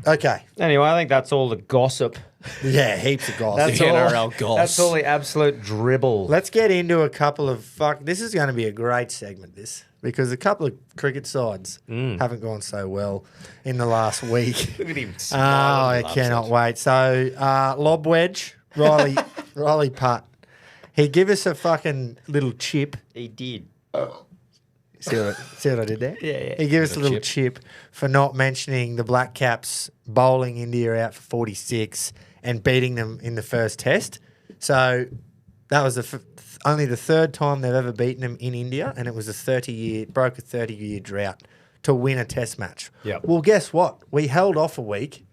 okay, Anyway, I think that's all the gossip. yeah, heaps of gossip. That's The all. NRL Gossip. That's all the absolute dribble. Let's get into a couple of This is going to be a great segment. Because a couple of cricket sides haven't gone so well in the last week. Look at him. Oh, I cannot wait. So, lob wedge, Riley Putt. He give us a fucking little chip. He did. See what I did there? Yeah. He gave us a little chip for not mentioning the Black Caps bowling India out for 46 and beating them in the first test. So that was only the third time they've ever beaten them in India, and it was broke a 30-year drought to win a test match. Yep. Well, guess what? We held off a week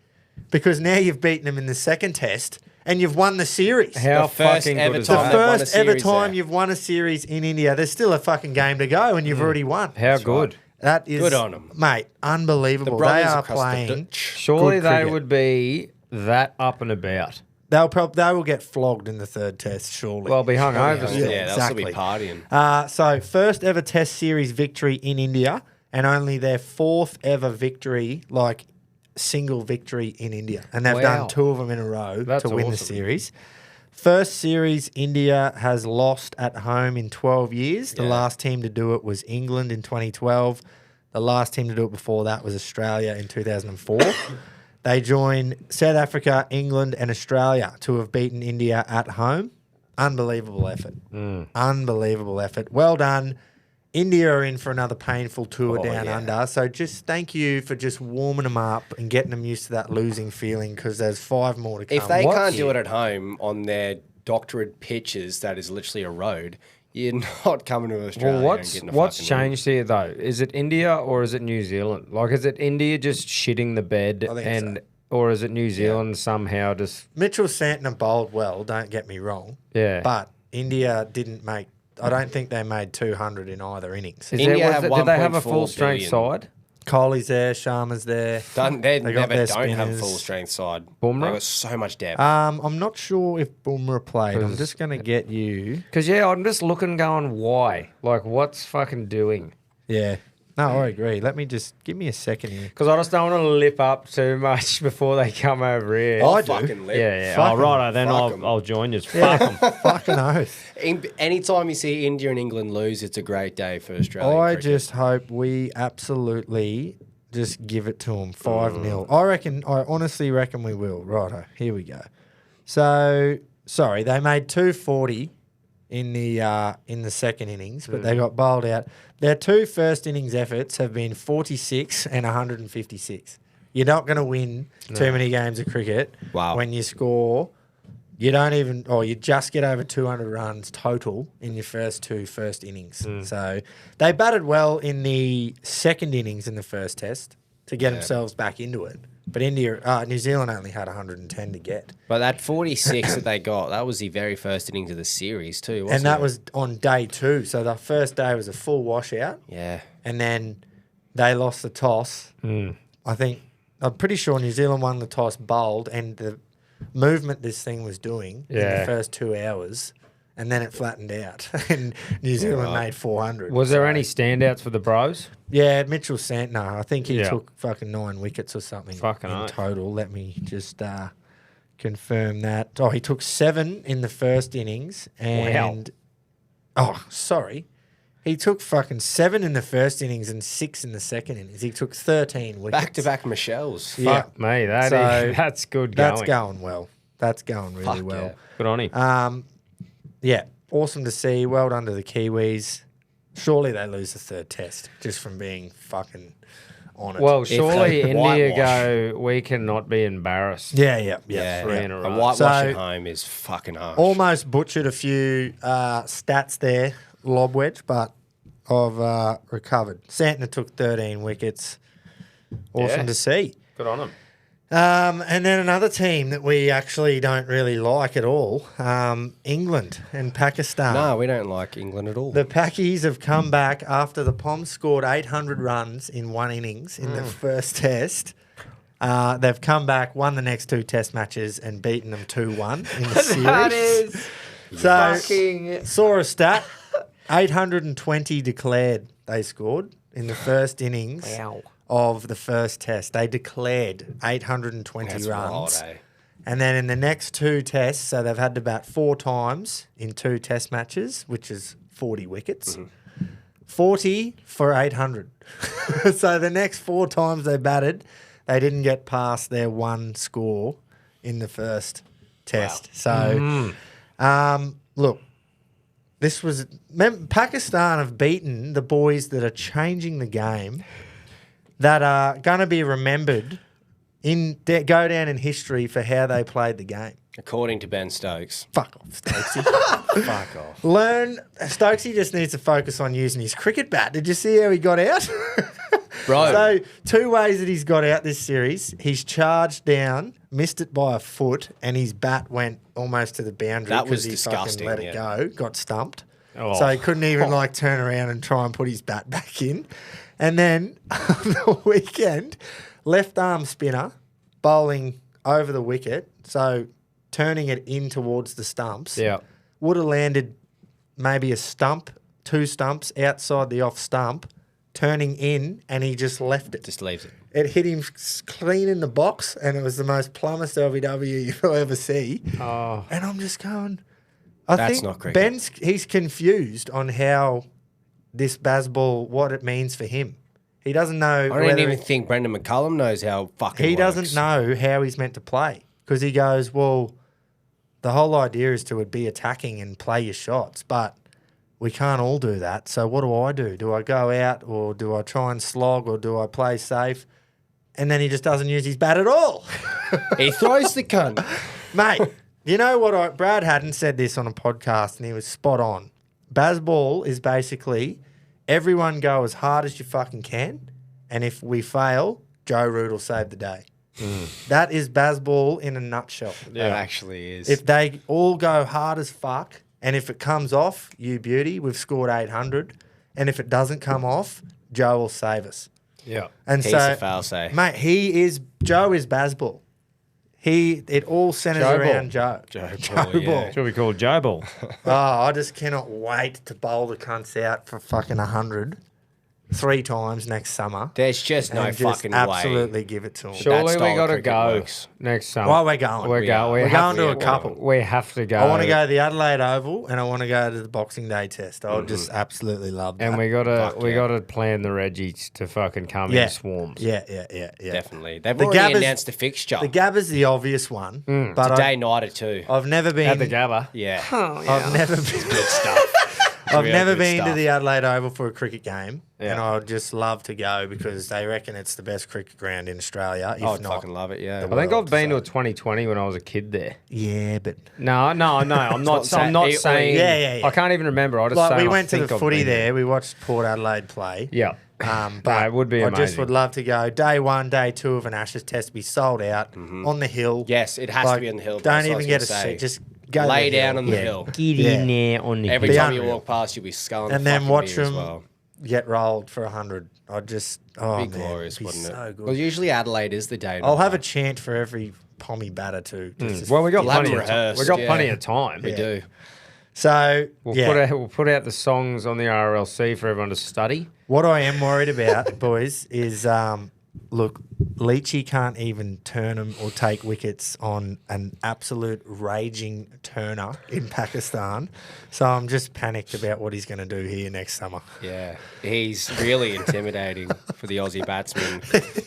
because now you've beaten them in the second test and you've won the series. How The first fucking ever good is time The they've that? won a first ever series time there. you've won a series in India. There's still a fucking game to go, and you've already won. How good. That is Good on 'em. mate. Unbelievable. The they brothers are across the playing. ditch. Surely Good they cricket. would be that up and about. They will get flogged in the third test. Surely. Well, be hungover. Yeah, still. they'll still be partying. So first ever Test series victory in India, and only their fourth ever victory, like single victory in India, and they've Wow. done two of them in a row That's to win the awesome. series. First series India has lost at home in 12 years. The Yeah. last team to do it was England in 2012. The last team to do it before that was Australia in 2004. They join South Africa, England, and Australia to have beaten India at home. Unbelievable effort. Unbelievable effort. Well done. India are in for another painful tour down under. So just thank you for just warming them up and getting them used to that losing feeling because there's 5 more to come. If they What? can't do it at home on their doctorate pitches, that is literally a road, you're not coming to Australia. Well, and getting a what's fucking changed here though? Is it India or is it New Zealand? Like, is it India just shitting the bed, I think and so. or is it New Zealand somehow just Mitchell Santner bowled well, don't get me wrong. yeah? But India didn't make, I don't think they made 200 in either innings. Is India there, have did they have a 1.4 full strength billion. side? Kohli's there, Sharma's there. They got their never don't have spinners. full strength side. Bumrah? They've got so much depth. I'm not sure if Bumrah played. I'm just going to get you. Because I'm just looking, going, why? Like, what's fucking doing? Yeah. No, I agree. Let me just, give me a second here. Because I just don't want to lip up too much before they come over here. I I'll do. fucking live. Yeah. Fuck Oh, 'em. righto, then Fuck 'em. I'll join you. Fuck 'em. Fucking oath. Anytime you see India and England lose, it's a great day for Australia. I just hope we absolutely just give it to them 5-0. I honestly reckon we will. Righto, here we go. So, sorry, they made 240 in the second innings, but they got bowled out. Their 2 first innings efforts have been 46 and 156. You're not going to win too many games of cricket Wow. when you score. You don't even, or you just get over 200 runs total in your first 2 first innings. So they batted well in the second innings in the first test to get themselves back into it. But New Zealand only had 110 to get. But that 46 that they got, that was the very first innings of the series too, wasn't And that it? was on day 2. So the first day was a full washout. Yeah. And then they lost the toss. I'm pretty sure New Zealand won the toss, bowled, and the movement this thing was doing in the first 2 hours, and then it flattened out, and New Zealand made 400. Was there any standouts for the bros? Yeah, Mitchell Santner. I think he Yeah. took fucking 9 wickets or something Fucking in oath. total. Let me just confirm that. Oh, he took 7 in the first innings, and oh, sorry, He took fucking 7 in the first innings and 6 in the second innings. He took 13 wickets. Back-to-back Michelle's. Yeah. Fuck me, that's good going. That's going well. That's going really Fuck well. yeah. Good on him. Yeah, awesome to see. Well done to the Kiwis. Surely they lose the third test just from being fucking on it. Well, surely they India whitewash. go, we cannot be embarrassed. yeah. Three in a A row. whitewash So- at home is fucking harsh. Almost butchered a few stats there, lob wedge, but I've recovered. Santner took 13 wickets. Awesome Yeah. to see. Good on him. And then another team that we actually don't really like at all, England and Pakistan. No, we don't like England at all. The Packies have come back after the Poms scored 800 runs in one innings in the first test. They've come back, won the next 2 test matches and beaten them 2-1 in the series. That is So, fucking... saw a stat, 820 declared they scored in the first innings Wow. of the first test. They declared 820 That's runs. wild, eh? And then in the next 2 tests, so they've had to bat 4 times in 2 test matches, which is 40 wickets. 40 for 800. So the next 4 times they batted, they didn't get past their 1 score in the first test. So, look, this was... Pakistan have beaten the boys that are changing the game, that are going to be remembered go down in history for how they played the game. According to Ben Stokes. Fuck off, Stokesy. Fuck off. Stokesy just needs to focus on using his cricket bat. Did you see how he got out? Bro. So 2 ways that he's got out this series. He's charged down, missed it by a foot, and his bat went almost to the boundary. That was 'cause he disgusting, fucking let it go, got stumped. Oh. So he couldn't even turn around and try and put his bat back in. And then on the weekend, left arm spinner bowling over the wicket, so turning it in towards the stumps. Yeah. Would have landed maybe a stump, 2 stumps outside the off stump, turning in, and he just left it. Just leaves it. It hit him clean in the box, and it was the most plumbest LBW you'll ever see. Oh. And I'm just going, That's think not cricket. he's confused on how this Bazball, what it means for him. He doesn't know. I don't even think Brendan McCullum knows how fucking He works. doesn't know how he's meant to play, because he goes, well, the whole idea is to be attacking and play your shots, but we can't all do that. So what do? Do I go out, or do I try and slog, or do I play safe? And then he just doesn't use his bat at all. He throws the cunt. Mate, you know what? Brad Haddon said this on a podcast, and he was spot on. Bazball is basically everyone go as hard as you fucking can, and if we fail, Joe Root will save the day. That is Bazball in a nutshell. Yeah. It actually is. If they all go hard as fuck, and if it comes off, you beauty, we've scored 800, and if it doesn't come off, Joe will save us. Yeah. And He's so, a fail-safe. mate, Joe is Bazball. It all centers Joe around Ball. Joe. Joe Ball, yeah. Should we call Joe Ball? Oh, I just cannot wait to bowl the cunts out for fucking 100 3 times next summer. There's just no and just fucking absolutely way. give it to them. Surely style we of got to cricket go works. next summer. Well, we're going. We're We're going going to a couple. We have to go. I want to go to the Adelaide Oval, and I want to go to the Boxing Day test. I would just absolutely love that. And we got to Fuck we yeah. got to plan the Reggies to fucking come yeah. in swarms. Yeah. Definitely. They've The already Gabbers- announced the fixture. The Gabba's the obvious one, but Today nighter too. I've never been. At the Gabba. Yeah. I've never been. Good stuff. I've Real never good been to stuff. the Adelaide Oval for a cricket game, Yeah. and I'd just love to go because they reckon it's the best cricket ground in Australia. If I'd not, fucking love it, yeah. I think I've been to a 2020 when I was a kid there. yeah, but No. I'm not. I'm not saying. Yeah. I can't even remember. I just like saying we I went to think the I've footy been there. We watched Port Adelaide play. Yeah. But it would be I just amazing. would love to go. Day 1, day 2 of an Ashes test be sold out on the hill. Yes, it has to be on the hill. Don't That's what I even was get a gonna say. seat. Just go Lay to the down on the Yeah. hill. Get Yeah. in there on the Every Be time you unreal. walk past, you'll be sculling And the then fucking watch beer as them well. get rolled for 100. I'd just Be man, glorious, it'd be wouldn't so it? good. Well, usually Adelaide is the day. I'll have a chant for every pommy batter too. just to Well, we got We'll have plenty them of time. rehearsed, We got yeah. plenty of time. We do. So We'll put out the songs on the RRLC for everyone to study. what I am worried about, boys, is look, Leachy can't even turn him or take wickets on an absolute raging turner in Pakistan. So I'm just panicked about what he's going to do here next summer. Yeah, he's really intimidating for the Aussie batsmen.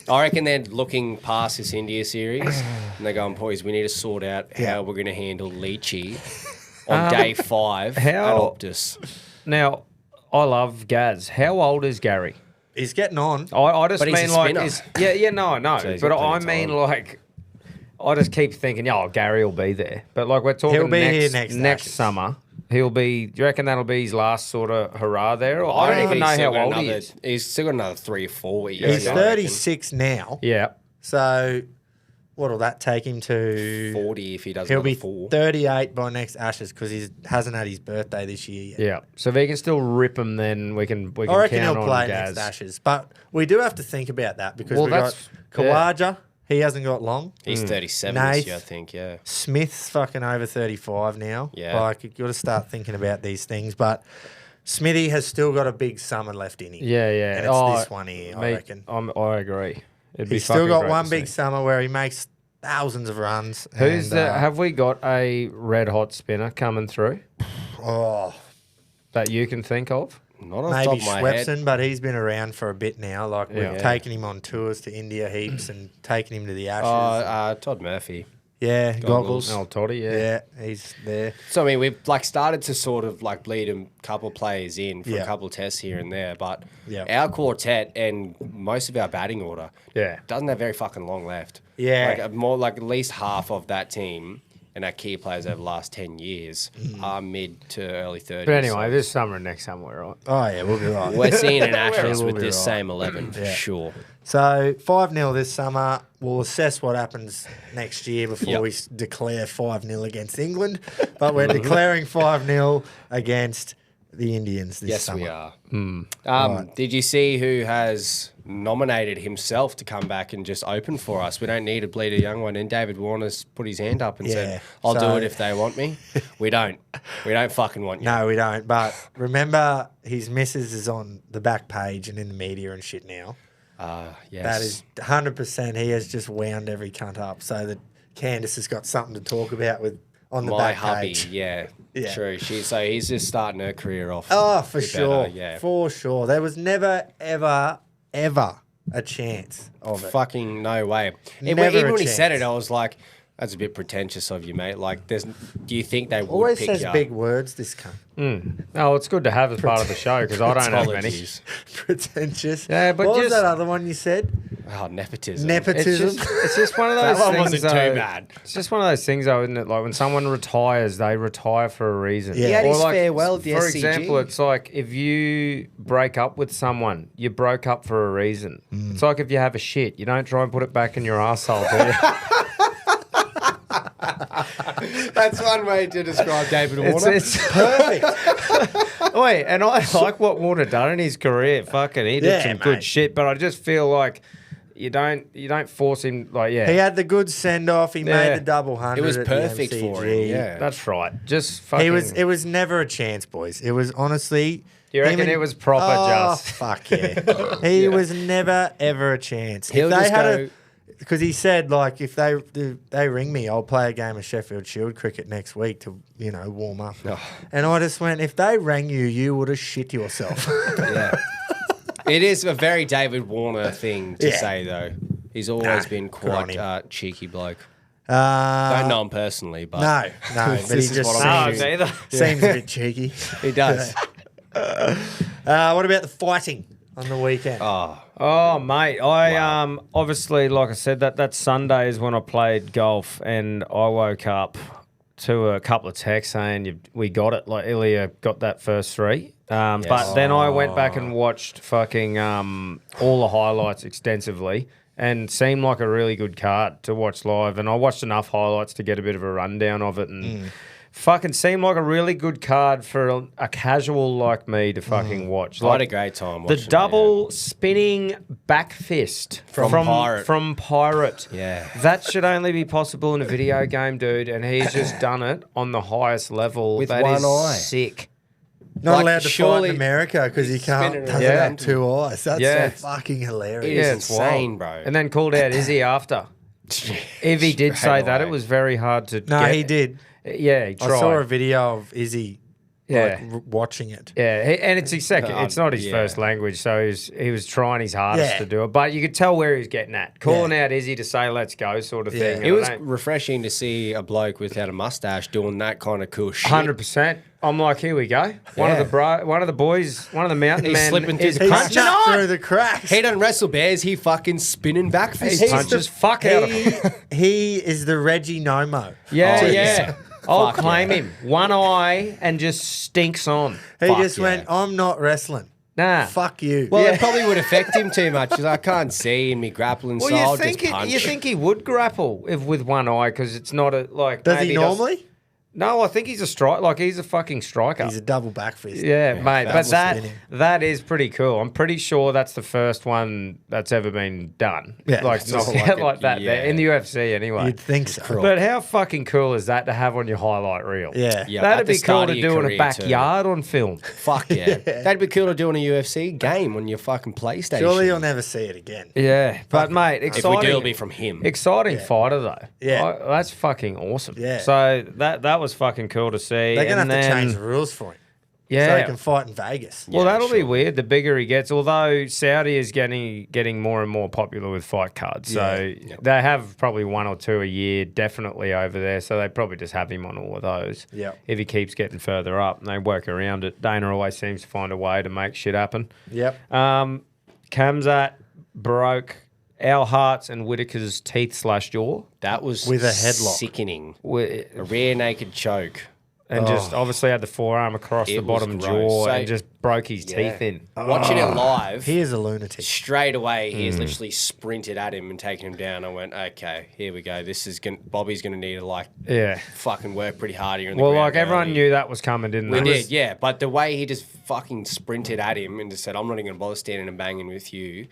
I reckon they're looking past this India series and they're going, boys, we need to sort out how we're going to handle Leachy on day 5 at Optus. Now, I love Gaz. How old is Gary? He's getting on. I just But he's mean a like, spinner. no, I know. So he's But got I plenty of mean time. like, I just keep thinking, Gary will be there. But like, we're talking He'll be here next next Ashes. summer. He'll be. Do you reckon that'll be his last sort of hurrah there? Or I don't even know how old he is. He's still got another 3 or 4 years. He's I reckon. 36 now. Yeah. So what'll that take him to? 40 if he does He'll another be 4. 38 by next Ashes because he hasn't had his birthday this year yet. Yeah. So if he can still rip him, then we can I reckon count he'll on play Gaz. next Ashes. But we do have to think about that because Well, we've got that's- Khawaja. He hasn't got long. He's 37 Nath. this year, I think, yeah. Smith's fucking over 35 now. Yeah. Like, you've got to start thinking about these things. But Smithy has still got a big summer left in him. Yeah, yeah. And it's this one here, I reckon. I agree. It'd be He's still fucking got great one to big see. summer where he makes thousands of runs. Who's and, the? Have we got a red hot spinner coming through Oh, that you can think of? Not off maybe the top of my head. Schwepson, but he's been around for a bit now. Like, we've Yeah. taken him on tours to India heaps and taken him to the Ashes. Todd Murphy. yeah, Goggles. goggles. Oh, Toddy, Yeah, he's there. So, I mean, we've started to sort of bleed a couple of players in for Yeah. a couple of tests here and there, but Yeah. our quartet and most of our batting order Yeah. doesn't have very fucking long left. Yeah. More like at least half of that team and our key players over the last 10 years are mid to early 30s. But anyway, this summer and next summer, we're right. Oh, yeah, we'll be right. We're seeing an Ashes We'll with be this right. same 11 for sure. So 5-0 this summer. We'll assess what happens next year before Yep. we declare 5-0 against England. But we're declaring 5-0 against the Indians this Yes, summer. we are. Right. Did you see who has nominated himself to come back and just open for us? We don't need to bleed a young one. And David Warner's put his hand up and Yeah, said, I'll so- do it if they want me. We don't. We don't fucking want you. No, we don't. But remember, his missus is on the back page and in the media and shit now. Yes. That is 100%. He has just wound every cunt up so that Candace has got something to talk about with on the my back hubby. page. Yeah, Yeah. true. So he's just starting her career off. Oh, for a bit sure. better, yeah. For sure. There was never, ever, ever a chance of it. Fucking no way. Never Even a when he said chance. it, I was like, that's a bit pretentious of you, mate. Like, do you think they would Always pick says you up? big words, this cunt. Oh, it's good to have as part of the show because I don't have many. Apologies. Pretentious. Yeah, but what was just- that other one you said? Oh, nepotism. Nepotism. It's just one of those That one things. wasn't too though- bad. It's just one of those things, though, isn't it? Like when someone retires, they retire for a reason. Yeah. He had his Or like, farewell at the for SCG. example, it's like if you break up with someone, you broke up for a reason. Mm. It's like if you have a shit, you don't try and put it back in your arsehole, do you? That's one way to describe David Warner. It's Perfect. Wait, and I like what Warner done in his career. Fucking, he did Yeah, some mate. good shit, but I just feel like you don't force him. Like, yeah, He had the good send off. He Yeah. made the double 100. It was at the perfect for him. MCG. Yeah. that's right. Just fucking. It was never a chance, boys. It was honestly. You reckon him and- it was proper Oh, just? fuck yeah. He was never ever a chance. He'll just go- because he said like if they ring me, I'll play a game of Sheffield Shield cricket next week to warm up. And I just went, if they rang you, you would have shit yourself. Yeah. It is a very David Warner thing to Yeah. say, though. He's always Nah, been good on quite cheeky bloke. Uh, Don't know him personally, but no, but he This is just what I'm No, seems, neither. seems a bit cheeky. he does. What about the fighting on the weekend? Oh, mate, I obviously, like I said, that Sunday is when I played golf, and I woke up to a couple of texts saying we got it. Like Ilya got that first 3. But then I went back and watched fucking all the highlights extensively, and seemed like a really good card to watch live. And I watched enough highlights to get a bit of a rundown of it, and fucking seemed like a really good card for a casual like me to fucking watch. I had a Like, great time the watching it, double spinning back fist From Pirate. From Pirate. Yeah. That should only be possible in a video game, dude. And he's just done it on the highest level. With That one is eye. sick. Not Like, allowed to fight surely in America because he can't spinning doesn't around. have two eyes. That's Yeah. fucking It hilarious. is it's wild. insane, bro. And then called out Izzy after. If he did say Straight that, away. it was very hard to No, get. he did. Yeah, he I tried. saw a video of Izzy Yeah. watching it. Yeah, and it's his second. It's not his yeah. first language, so he was trying his hardest Yeah. to do it. But you could tell where he was getting at, calling out Izzy to say "let's go" sort of Yeah. thing. It was refreshing to see a bloke without a mustache doing that kind of cool shit. 100%. I'm like, here we go. One of the boys, one of the mountain He's men slipping through is the He cracks. snapped through the cracks. He doesn't wrestle bears. He fucking spinning back fists. He punches fuck out of him. He is the Reggie Nomo. Yeah, Oh, yeah. yeah. I'll Fuck claim yeah. him. One eye and just stinks on. He Fuck just yeah. went, I'm not wrestling. Nah. Fuck you. Well, it probably would affect him too much because I can't see in me grappling Well, style. you think just punch. you think he would grapple if with one eye because it's not a like. Does maybe he normally? No, I think he's a strike. Like he's a fucking striker. He's a double back fist. Yeah, mate. But that's that spinning. that is pretty cool. I'm pretty sure that's the first one that's ever been done. Yeah. like It's knocked just out like like a- that yeah. there in the UFC anyway. You'd think so. But how fucking cool is that to have on your highlight reel? Yeah. Yeah, That'd at the be cool start to of your do in a career backyard on film. Fuck yeah. That'd be cool to do in a UFC game on your fucking PlayStation. Surely you'll never see it again. Yeah, but mate, If exciting. we do, it'll be from him. Exciting fighter though. Yeah. That's fucking awesome. Yeah. So that was fucking cool to see. They're going And to have to then- change the rules for him. Yeah. So he can fight in Vegas. Well, Yeah, that'll be sure. weird. The bigger he gets, although Saudi is getting more and more popular with fight cards, so they have probably one or two a year, definitely over there. So they probably just have him on all of those. Yep. If he keeps getting further up, and they work around it. Dana always seems to find a way to make shit happen. Yep. Kamzat broke Al Hart's and Whitaker's teeth/jaw, That was With a headlock. sickening. wi- A rear naked choke. and just obviously had the forearm across the It was bottom gross. jaw So- and just broke his teeth in. Watching it live, He is a lunatic. straight away, Hmm. he's literally sprinted at him and taken him down. I went, okay, here we go. This is Bobby's going to need to Yeah. fucking work pretty hard here in the Well, ground like everyone early. knew that was coming, didn't We they? did, yeah. But the way he just fucking sprinted at him and just said, I'm not even going to bother standing and banging with you.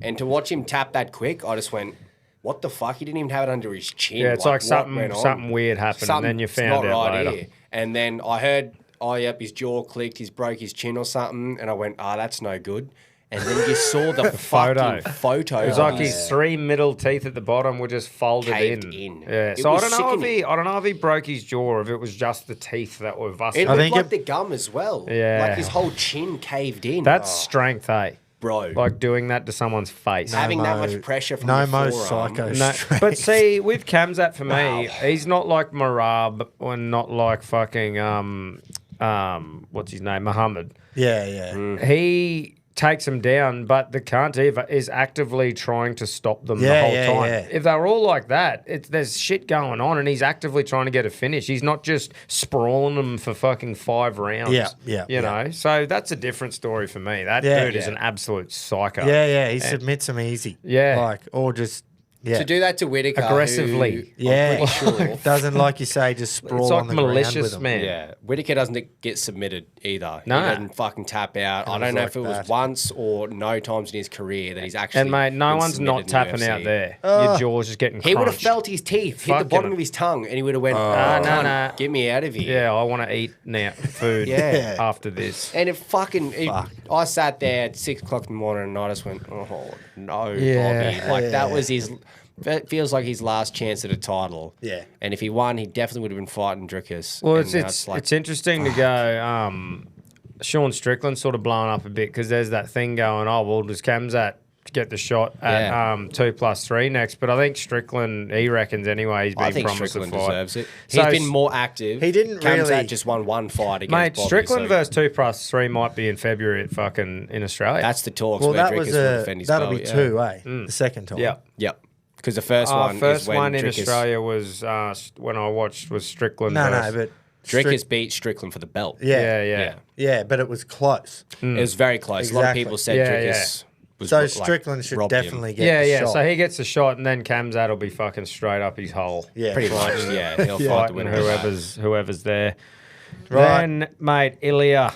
And to watch him tap that quick, I just went, what the fuck? He didn't even have it under his chin. Yeah, it's like what went on? something weird happened, and then you found Something's not out right later. here. And then I heard, oh, yep, his jaw clicked, he's broke his chin or something. And I went, that's no good. And then you saw the Photo. fucking photo. It was like his three middle teeth at the bottom were just folded Caved in. Yeah, It so I was don't know sickening. I don't know if he broke his jaw or if it was just the teeth that were busted. It I looked think like it- the gum as well. Yeah. Like his whole chin caved in. That's strength, eh? Bro. Like doing that to someone's face. having that Mo- much pressure from no your mo forearm. psycho. No, strength. but see, with Kamzat for me, he's not like Marab or not like fucking what's his name, Muhammad. Yeah, yeah. He takes them down, but the Kantiva is actively trying to stop them the Yeah, whole yeah, time. yeah. If they're all like that, there's shit going on, and he's actively trying to get a finish. He's not just sprawling them for fucking 5 rounds. Yeah, yeah, You yeah. know, so that's a different story for me. That Yeah, dude is yeah. an absolute psycho. Yeah, yeah. He submits them easy. Yeah. Like, or just, yeah. To do that to Whitaker, Aggressively. who yeah. I'm pretty sure. Doesn't, like you say, just sprawl It's like on the ground with malicious, them. man. Yeah, Whitaker doesn't get submitted either. No. He doesn't fucking tap out. I was don't know like if it was that. once or no times in his career that he's actually. And mate, no been one's submitted not in the tapping UFC. out there. Your jaw's just getting He would have crunched. felt his teeth hit the Fucking- bottom of his tongue, and he would have went, no. get me out of here." Yeah, I want to eat now food Yeah. after this. And I sat there at 6 o'clock in the morning, and I just went, "Oh no, Yeah. Bobby!" Like that Yeah. was his. That feels like his last chance at a title. Yeah. And if he won, he definitely would have been fighting Drickus. Well, And now it's interesting to go. Sean Strickland's sort of blowing up a bit because there's that thing going. Oh well, does Kamzat get the shot at Yeah. 2+3 next? But I think Strickland, he reckons anyway, he's been I think promised Strickland a fight. deserves it. So He's been more active. He didn't Kamzat really- just won one fight against Mate, Bobby, Strickland so versus 2+3 might be in February at fucking in Australia. That's the talks Well, where that Drickus was will defend his that'll belt, be yeah. 2, eh? The second time. yeah. Yep. Because the first one First is when one in Drickus, Australia was when I watched was Strickland. No, versus, but Drickus beat Strickland for the belt. Yeah, yeah. yeah, but it was close. It was very close. A lot of Exactly. people said Yeah, Drickus was So like, Strickland should robbed him. definitely get Yeah, the yeah. shot. So he gets a shot, and then Kamzat will be fucking straight up his hole. Yeah, Pretty much, yeah. He'll fight the Fighting winner. of that. whoever's there. Right. Then, mate, Ilya,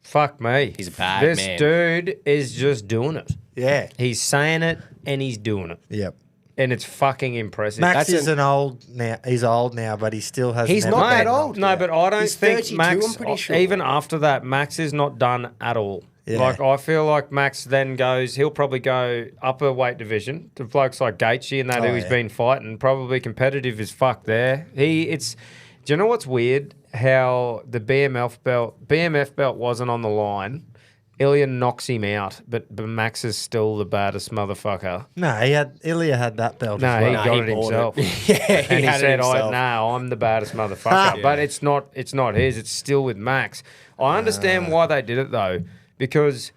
fuck me. He's a bad this man. dude is just doing it. Yeah. He's saying it and he's doing it. Yep. and it's fucking impressive. Max isn't old now. He's old now, but he still has. He's never not that been old. No, but I don't He's think 32, Max, I'm pretty sure. even after that, Max is not done at all. Yeah. Like, I feel like Max then he'll probably go upper weight division to blokes like Gaethje and that who he's been fighting, probably competitive as fuck there. Do you know what's weird? How the BMF belt wasn't on the line. Ilya knocks him out, but Max is still the baddest motherfucker. No, Ilya had that belt. No, as well. he got it himself. And he said, I'm the baddest motherfucker. But it's not his. It's still with Max. I understand why they did it, though, because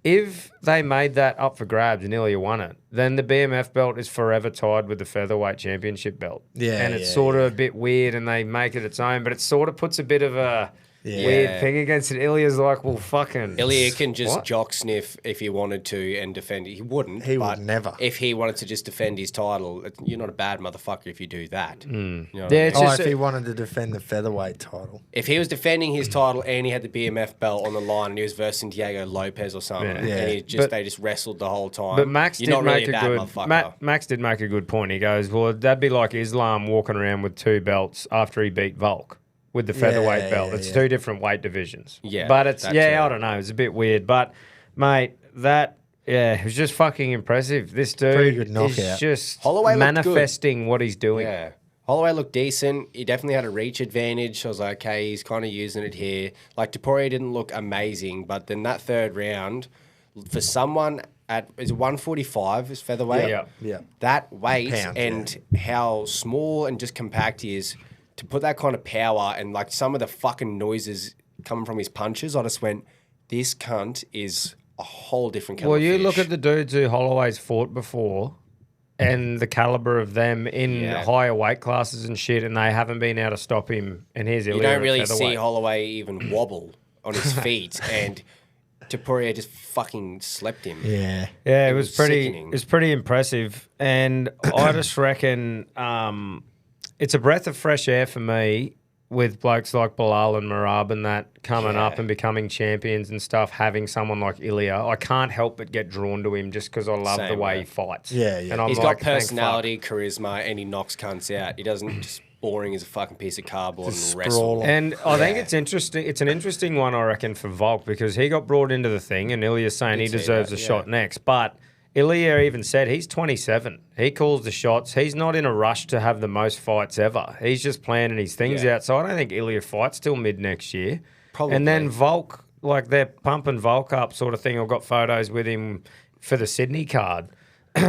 if they made that up for grabs and Ilya won it, then the BMF belt is forever tied with the featherweight championship belt. Yeah, and it's sort of a bit weird, and they make it its own, but it sort of puts a bit of a weird thing against it. Ilya's like, well, fucking... Ilya can just jock sniff if he wanted to and defend it. He wouldn't. He would never. If he wanted to just defend his title, you're not a bad motherfucker if you do that. You know what I mean? It's just if he wanted to defend the featherweight title. If he was defending his title and he had the BMF belt on the line and he was versing Diego Lopez or something, and they just wrestled the whole time. But Max you're did not really make a bad motherfucker. Max did make a good point. He goes, well, that'd be like Islam walking around with 2 belts after he beat Volk with the featherweight belt. It's 2 different weight divisions. Yeah. But it's, I don't know. It's a bit weird. But, mate, it was just fucking impressive. This Pretty dude good knockout. is just Holloway looked manifesting what he's doing. Yeah. Holloway looked decent. He definitely had a reach advantage. I was like, okay, he's kind of using it here. Like, Topuria didn't look amazing, but then that third round, for someone is 145 is featherweight? Yeah. That weight Pounds, and how small and just compact he is, to put that kind of power and like some of the fucking noises coming from his punches, I just went, this cunt is a whole different kettle Well, of you fish. look at the dudes who Holloway's fought before and the caliber of them in higher weight classes and shit, and they haven't been able to stop him. And here's Ilya. You don't really at see featherweight. Holloway even wobble on his feet, and Topuria just fucking slept him. Yeah. Yeah, it was pretty. sickening. It was pretty impressive, and I just reckon it's a breath of fresh air for me with blokes like Bilal and Marab and that coming up and becoming champions and stuff. Having someone like Ilya, I can't help but get drawn to him just because I love the way he fights. Yeah, yeah. And I'm He's like, got personality, charisma, and he knocks cunts out. He doesn't just boring as a fucking piece of cardboard and wrestle. sprawl. And I think it's interesting. It's an interesting one, I reckon, for Volk because he got brought into the thing, and Ilya's saying he deserves a shot next. But Ilya even said he's 27. He calls the shots. He's not in a rush to have the most fights ever. He's just planning his things out. So I don't think Ilya fights till mid next year. Probably. And then Volk, like they're pumping Volk up sort of thing. I've got photos with him for the Sydney card.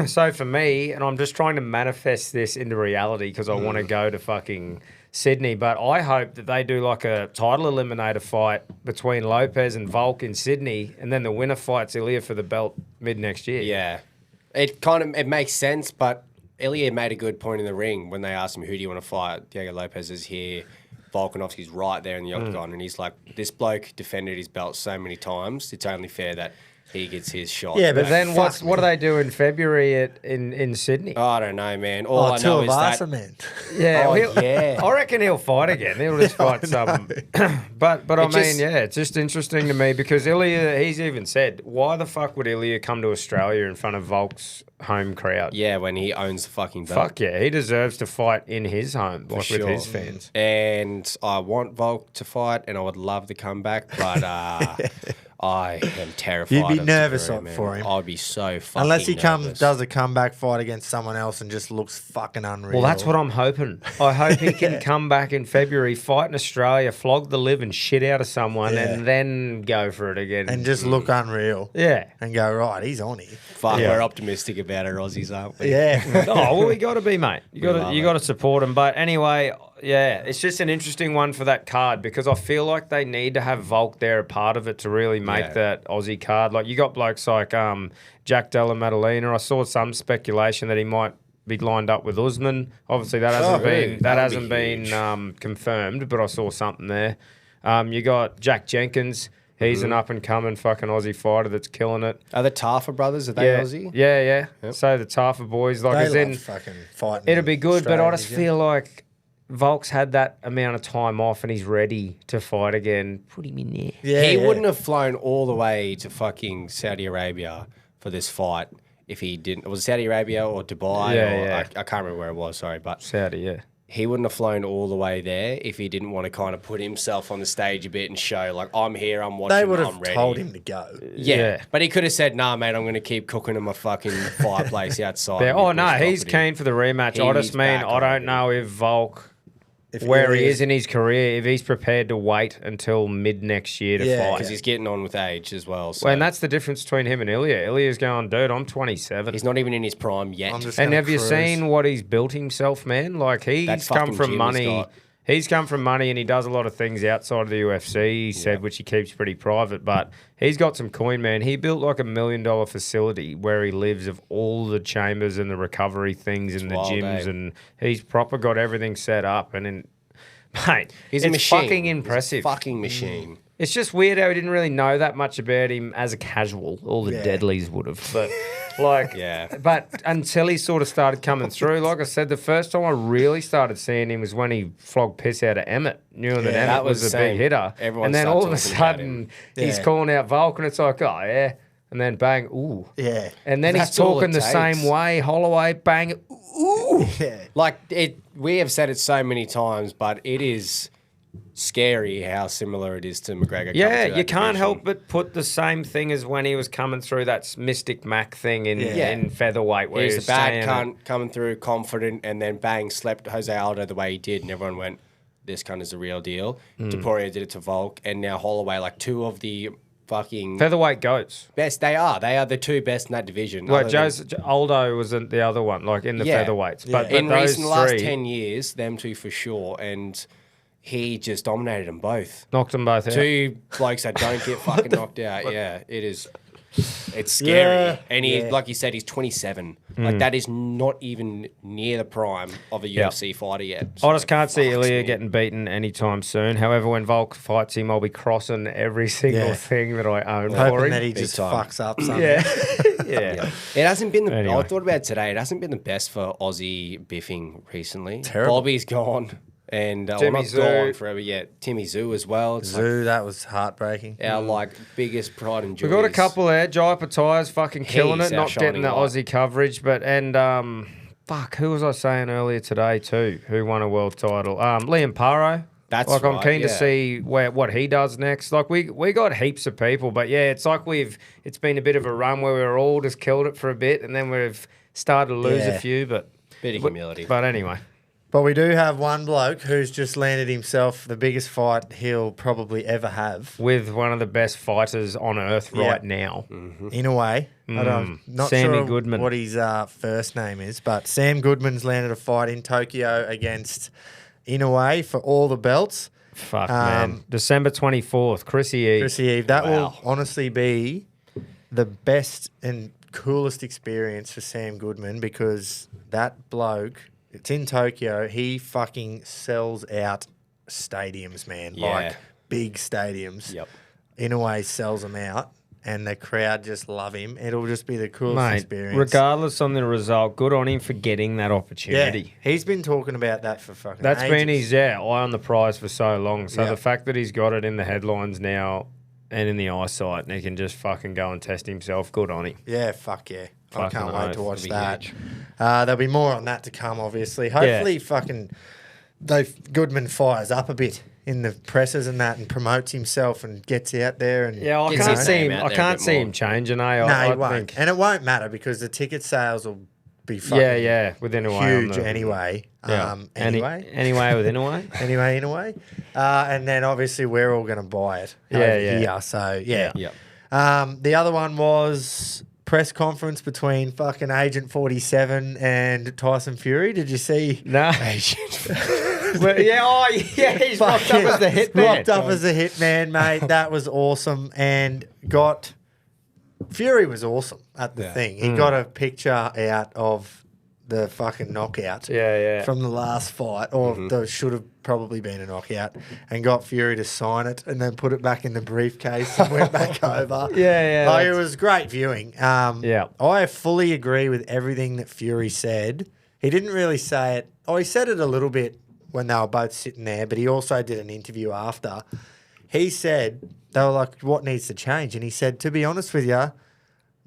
So for me, and I'm just trying to manifest this into reality because I want to go to fucking Sydney, but I hope that they do like a title eliminator fight between Lopez and Volk in Sydney, and then the winner fights Ilya for the belt mid next year. Yeah. It makes sense, but Ilya made a good point in the ring when they asked him, who do you want to fight? Diego Lopez is here. Volkanovski's right there in the octagon, and he's like, this bloke defended his belt so many times, it's only fair that he gets his shot. Yeah, but then what do they do in February in Sydney? I don't know, man. All I know is that... man. Yeah, yeah. I reckon he'll fight again. He'll just fight some. But I mean, it's just interesting to me because Ilya, he's even said, why the fuck would Ilya come to Australia in front of Volk's home crowd? Yeah, when he owns the fucking belt. Fuck yeah, he deserves to fight in his home, like with his fans. And I want Volk to fight, and I would love to come back, but I am terrified. You'd be of nervous Topuria, man. for him. I'd be so fucking Unless he nervous. does a comeback fight against someone else and just looks fucking unreal. Well, that's what I'm hoping. I hope he can come back in February, fight in Australia, flog the living shit out of someone, and then go for it again. And just look unreal. Yeah. And go, right, he's on here. Fuck, we're optimistic about our Aussies, aren't we? Yeah. Oh, well, we got to be, mate. You love got to support them. But anyway, yeah, it's just an interesting one for that card because I feel like they need to have Volk there a part of it to really make that Aussie card. Like you got blokes like Jack Della Maddalena. I saw some speculation that he might be lined up with Usman. Obviously, that hasn't been confirmed, but I saw something there. You got Jack Jenkins. He's an up-and-coming fucking Aussie fighter that's killing it. Are the Tafa brothers, are they Aussie? Yeah. Yep. So the Tafa boys, like, They as in, love fucking fighting. it'll be good, but I just Australians, feel like Volk's had that amount of time off and he's ready to fight again. Put him in there. Yeah, He wouldn't have flown all the way to fucking Saudi Arabia for this fight if he didn't. It was Saudi Arabia or Dubai. I can't remember where it was. Sorry, but Saudi, yeah. He wouldn't have flown all the way there if he didn't want to kind of put himself on the stage a bit and show, like, I'm here, I'm watching, They would I'm have ready. told him to go. Yeah. But he could have said, nah, mate, I'm going to keep cooking in my fucking fireplace outside. Yeah. Oh, no, he's keen for the rematch. I just mean, I don't know if Volk... where he is in his career, if he's prepared to wait until mid next year to fight. Because he's getting on with age as well. So. Well, and that's the difference between him and Ilya. Ilya's going, dude, I'm 27. He's not even in his prime yet. And have you seen what he's built himself, man? Like, he's come from money. He's come from money and he does a lot of things outside of the UFC, he said, which he keeps pretty private. But he's got some coin, man. He built like $1 million facility where he lives of all the chambers and the recovery things and the gyms. And he's proper got everything set up. And then, mate, he's a machine. Fucking impressive. He's a fucking machine. It's just weird how we didn't really know that much about him as a casual. All the deadlies would have. But but until he sort of started coming through, like I said, the first time I really started seeing him was when he flogged piss out of Emmett, knew that Emmett was a big hitter. Everyone and then all of a sudden he's calling out Volk and it's like, oh yeah. And then bang, ooh. Yeah. And then he's talking the same way, Holloway, bang, ooh. Yeah. Like, we have said it so many times, but it is scary how similar it is to McGregor. Yeah, you can't help but put the same thing as when he was coming through that Mystic Mac thing in featherweight. Where he's a bad cunt coming through confident and then bang, slept Jose Aldo the way he did and everyone went, this cunt is the real deal. Topuria did it to Volk and now Holloway, like two of the fucking... featherweight goats. Best, they are. They are the two best in that division. Well, Aldo wasn't the other one, like in the featherweights. But in those the last 10 years, them two for sure. And... he just dominated them both. Knocked them both out. Two blokes that don't get fucking knocked out. Yeah, it is. It's scary. And he, like you said, he's 27. Like, that is not even near the prime of a UFC fighter yet. So I just can't see Ilya getting beaten anytime soon. However, when Volk fights him, I'll be crossing every single thing that I own for him. That he just fucks up something. Yeah. It hasn't been the... I thought about it today. It hasn't been the best for Aussie biffing recently. Terrible. Bobby's gone. And not gone forever yet. Timmy Zoo as well. That was heartbreaking. Our biggest pride and joy. We've got a couple there. Jaipa Tyres fucking killing it, not getting the Aussie coverage. But who was I saying earlier today too? Who won a world title? Liam Paro. That's like right, I'm keen to see what he does next. Like we got heaps of people, but it's like it's been a bit of a run where we're all just killed it for a bit, and then we've started to lose a few. But bit of humility. But anyway. But we do have one bloke who's just landed himself the biggest fight he'll probably ever have. With one of the best fighters on earth right now. In a way. Not Sammy sure Goodman. what his first name is, but Sam Goodman's landed a fight in Tokyo against Inoue for all the belts. Fuck, man. December 24th, Chrissy Eve. That will honestly be the best and coolest experience for Sam Goodman because that bloke... it's in Tokyo. He fucking sells out stadiums, man. Yeah. Like big stadiums. Yep. Inoue sells them out, and the crowd just love him. It'll just be the coolest experience. Regardless on the result, good on him for getting that opportunity. Yeah, he's been talking about that for fucking That's ages. been his eye on the prize for so long. So the fact that he's got it in the headlines now and in the eyesight, and he can just fucking go and test himself, good on him. Yeah, fuck yeah. I Fucking can't wait to oath. watch That'll that. be huge. There'll be more on that to come, obviously. Hopefully Goodman fires up a bit in the presses and that and promotes himself and gets out there. And I can't see him changing, No, he won't. think. And it won't matter because the ticket sales will be fucking within a way huge anyway. Anyway, within a way. Anyway, in a way. And then obviously we're all going to buy it here. So, the other one was... press conference between fucking Agent 47 and Tyson Fury. Did you see? No. Agent. He's rocked up as the hitman. Rocked up as a hitman, mate. That was awesome. And Fury was awesome at the thing. He got a picture out of the fucking knockout from the last fight, or there should have probably been a knockout, and got Fury to sign it and then put it back in the briefcase and went back over. It was great viewing. I fully agree with everything that Fury said. He didn't really say it. Oh, he said it a little bit when they were both sitting there, but he also did an interview after. He said, they were like, what needs to change? And he said, to be honest with you,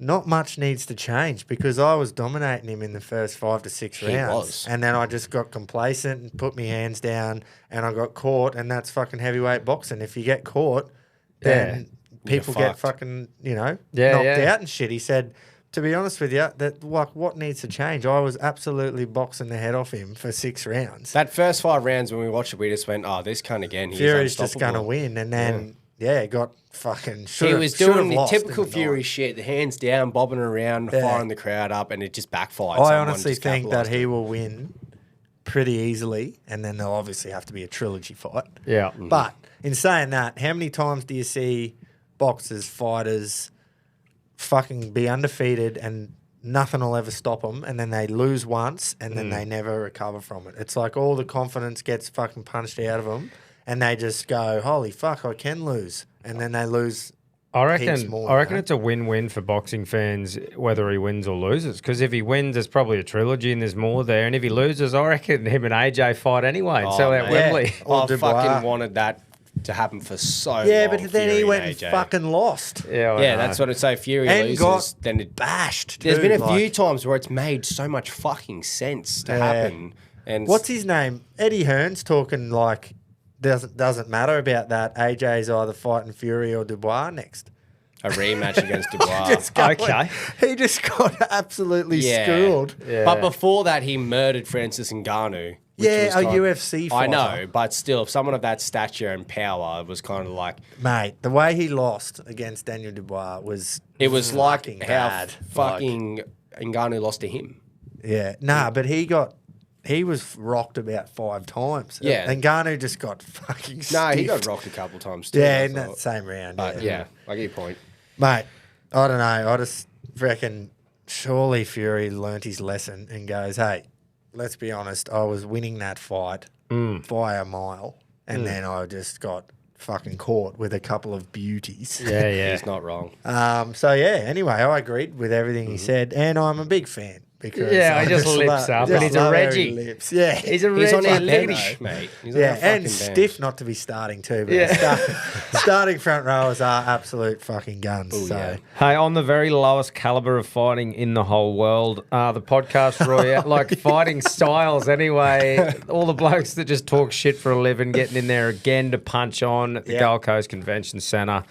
not much needs to change because I was dominating him in the first 5 to 6 rounds. Was. And then I just got complacent and put my hands down and I got caught, and that's fucking heavyweight boxing. If you get caught, then people get fucking, knocked out and shit. He said, to be honest with you, that what needs to change? I was absolutely boxing the head off him for 6 rounds. That first 5 rounds when we watched it, we just went, oh, this cunt again. Fury's just going to win. And then, got fucking He was doing the typical Fury shit, the hands down, bobbing around, firing the crowd up, and it just backfired. I honestly think that he will win pretty easily, and then there'll obviously have to be a trilogy fight. Yeah. But in saying that, how many times do you see boxers, fighters fucking be undefeated and nothing will ever stop them, and then they lose once and then they never recover from it? It's like all the confidence gets fucking punched out of them and they just go, holy fuck, I can lose. And then they lose. I reckon it's a win-win for boxing fans whether he wins or loses, because if he wins, there's probably a trilogy and there's more there, and if he loses, I reckon him and AJ fight anyway and sell out Wembley. I fucking wanted that to happen for so long. Yeah, but then Fury he went and and AJ. fucking lost. Yeah, That's what I'd say. Fury And loses, got then it bashed. There's too, been a few times where it's made so much fucking sense to happen. And what's his name? Eddie Hearn's talking like doesn't matter about that. AJ's either fighting Fury or Dubois next. a rematch against Dubois? Okay. He just got absolutely schooled. Yeah. But before that, he murdered Francis Ngannou. Yeah, a UFC fighter. I know, but still, someone of that stature and power was kind of like... Mate, the way he lost against Daniel Dubois was It was like fucking how bad. fucking Ngannou lost to him. Yeah. Nah, but he was rocked about 5 times. Yeah. And Ngannou just got fucking No, he stiffed. got rocked a couple times too. Yeah, I in that thought. same round. But yeah, I get your point. Mate, I don't know. I just reckon surely Fury learnt his lesson and goes, hey, let's be honest, I was winning that fight by a mile, and then I just got fucking caught with a couple of beauties. Yeah. He's not wrong. So, yeah, anyway, I agreed with everything he said, and I'm a big fan. Because Yeah, I he just lips up, and he's a love how he Reggie. lips. Yeah. He's a He's on Reggie our lady. bench, mate. He's on Yeah, our fucking and bench. stiff not to be starting too. But Yeah. starting front rowers are absolute fucking guns. Ooh, so yeah. Hey, on the very lowest caliber of fighting in the whole world, the podcast Royale, like fighting styles anyway, all the blokes that just talk shit for a living getting in there again to punch on at the Gold Coast Convention Centre.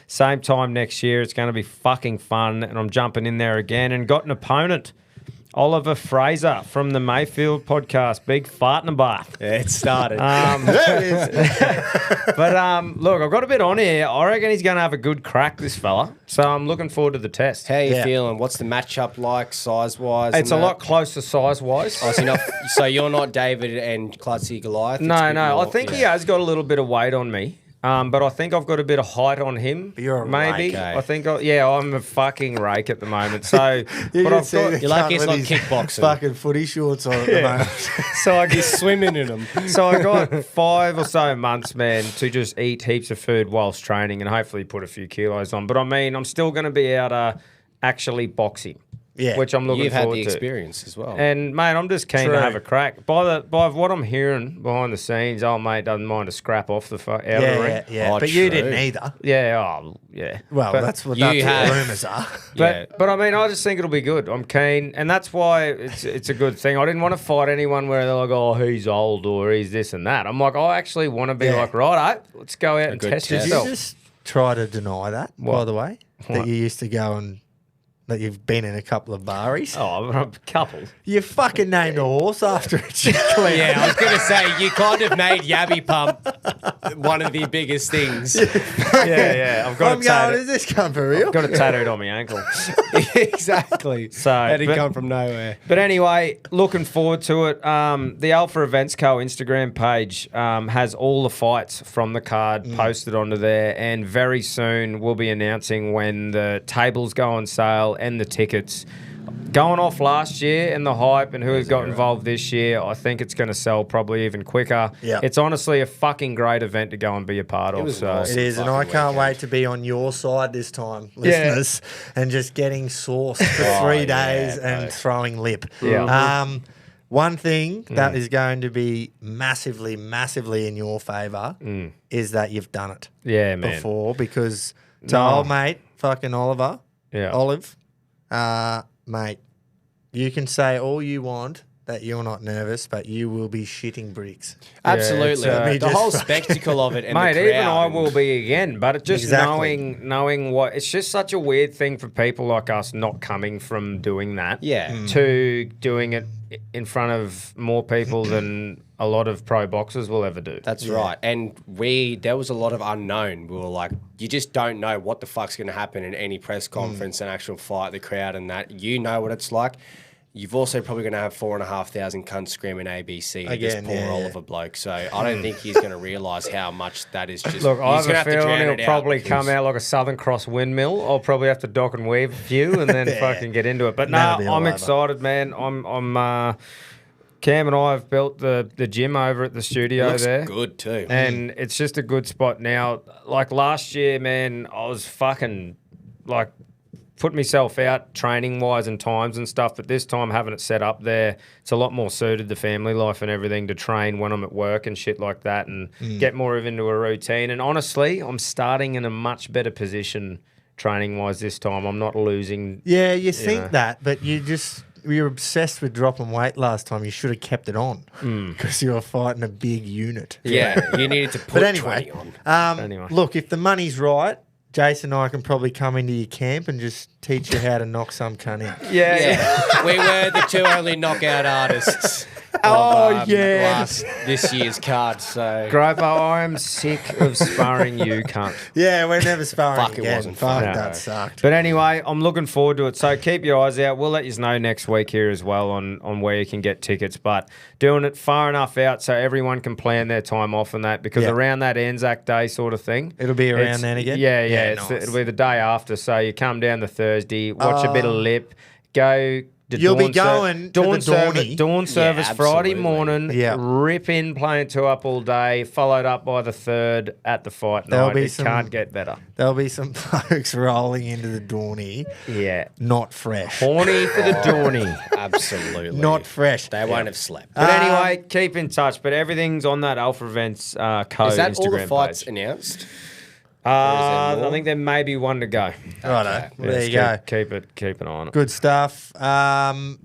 Same time next year, it's going to be fucking fun, and I'm jumping in there again and got an opponent. Oliver Fraser from the Mayfield podcast, big fart in a bath. Yeah, it started. there it is. But look, I've got a bit on here. I reckon he's going to have a good crack, this fella. So I'm looking forward to the test. How you Yeah. feeling? What's the matchup like, size-wise? It's a lot closer size-wise. Oh, so you're not David and Clutzy Goliath? It's a No, bit no. more- I think he has got a little bit of weight on me. But I think I've got a bit of height on him. But you're a maybe. rake, eh? I think, I'm a fucking rake at the moment. So, You but can I've see got. the You're lucky cunt it's with not his kickboxing. Fucking footy shorts on at the moment. So I He's guess. swimming in them. So I got 5 or so months, man, to just eat heaps of food whilst training and hopefully put a few kilos on. But I mean, I'm still going to be out actually boxing, which I'm looking You've had forward the to. experience as well. And mate, I'm just keen True. to have a crack. By what I'm hearing behind the scenes, old mate doesn't mind to scrap off out of the ring. Yeah. Oh, But you true. didn't either. Yeah. Well, But- that's what you have- the rumours are. But I mean, I just think it'll be good. I'm keen, and that's why it's a good thing. I didn't want to fight anyone where they're like, oh, he's old or he's this and that. I'm like, I actually want to be Yeah. like, right, let's go out and good test test. Did you yourself. just try to deny that, by the way? That What? you used to go and that you've been in a couple of baries? Oh, I'm a couple. You fucking named a horse after it, you clown. Yeah, I was going to say, you kind of made Yabby Pump one of the biggest things. Yeah. I've got I'm a going, tattoo. is this come for real? Got it tattooed on my ankle. Exactly. So, That didn't but- come from nowhere. But anyway, looking forward to it. The Alpha Events Co. Instagram page has all the fights from the card posted onto there, and very soon we'll be announcing when the tables go on sale and the tickets. Going off last year and the hype and who got involved this year, I think it's going to sell probably even quicker. Yeah. It's honestly a fucking great event to go and be a part of. was So awesome. It is, and I Fucking can't weekend. wait to be on your side this time, Yeah. listeners, and just getting sauced for Oh, 3 yeah, days bro. and throwing lip. Yeah. One thing that is going to be massively, massively in your favour is that you've done it yeah, man. before, because to old mate, fucking Oliver, Yeah. Olive, Mate, you can say all you want that you're not nervous, but you will be shitting bricks. Absolutely. The whole spectacle of it and Mate, the crowd. even I will be again, but it just Exactly. knowing what it's just such a weird thing for people like us not coming from doing that to doing it in front of more people than a lot of pro boxers will ever do. That's right. And there was a lot of unknown. We were like, you just don't know what the fuck's going to happen in any press conference, an actual fight, the crowd and that. You know what it's like. You've also probably going to have 4,500 cunts screaming ABC to this poor Oliver bloke. So I don't think he's going to realise how much that is just... Look, I he's have gonna a have to feeling drown he'll it probably out come out like a Southern Cross windmill. I'll probably have to dock and weave a few and then fucking get into it. But no, That'll be all I'm over. excited, man. I'm Cam and I have built the gym over at the studio Looks there. good too. And it's just a good spot now. Like last year, man, I was fucking like put myself out training wise and times and stuff, but this time having it set up there, it's a lot more suited to family life and everything to train when I'm at work and shit like that and get more into a routine. And honestly, I'm starting in a much better position training wise this time. I'm not losing. Yeah, you think know. that, but you're obsessed with dropping weight last time. You should have kept it on because you were fighting a big unit. Yeah, you needed to put But anyway, 20 on. Anyway. Look, if the money's right, Jason and I can probably come into your camp and just teach you how to knock some cunt out. Yeah, we were the two only knockout artists. This year's card. So Groper, I'm sick of sparring you, cunt. Yeah, we're never sparring Fuck, it again. wasn't Fuck, fun. that No. sucked. But anyway, I'm looking forward to it. So keep your eyes out. We'll let you know next week here as well on where you can get tickets. But doing it far enough out so everyone can plan their time off and that because Yeah. around that Anzac Day sort of thing. It'll be around it's- then again? Yeah, Yeah, It's nice. it'll be the day after. So you come down the Thursday, watch a bit of lip, go. The You'll be dawn going to the service, Dawny. dawn service Friday absolutely. morning. Yeah. Rip in, playing two up all day, followed up by the third at the fight There'll night. be It some- can't get better. There'll be some blokes rolling into the Dawny, Yeah. not fresh. Horny for the Dawny. absolutely Not fresh. They won't have slept. But anyway, keep in touch. But everything's on that Alpha Events code Is that Instagram all the fights page. announced? I think there may be one to go. Righto. Well, there you Yes, go. Keep an eye on it. Good stuff. F1.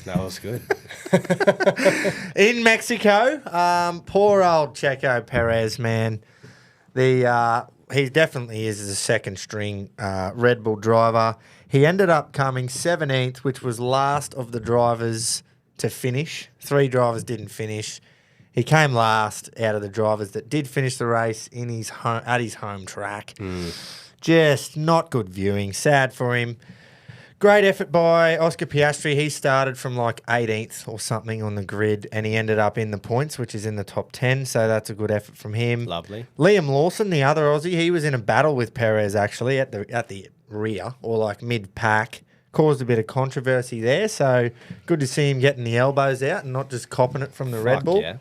That was good. In Mexico, poor old Checo Perez, man. He definitely is the second string Red Bull driver. He ended up coming 17th, which was last of the drivers to finish. 3 drivers didn't finish. He came last out of the drivers that did finish the race in his at his home track. Just not good viewing. Sad for him. Great effort by Oscar Piastri. He started from like 18th or something on the grid, and he ended up in the points, which is in the top 10. So that's a good effort from him. Lovely. Liam Lawson, the other Aussie, he was in a battle with Perez actually at the rear or like mid pack. Caused a bit of controversy there. So good to see him getting the elbows out and not just copping it from the Red Bull. Yeah.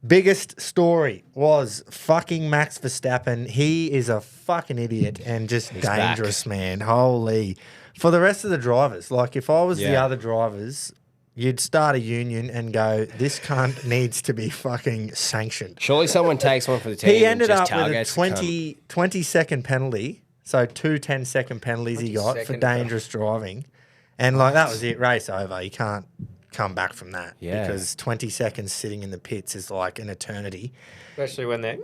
Biggest story was fucking Max Verstappen. He is a fucking idiot and just dangerous, man. Holy. For the rest of the drivers, like if I was the Yeah. other drivers, you'd start a union and go, this cunt needs to be fucking sanctioned. Surely someone takes one for the team. He ended and up just with a tailgates the cunt. 20-second penalty. So 2 10-second penalties he got for 20-second dangerous driving. And like that was it, race over. You can't come back from that. Yeah. Because 20 seconds sitting in the pits is like an eternity. Especially when they're...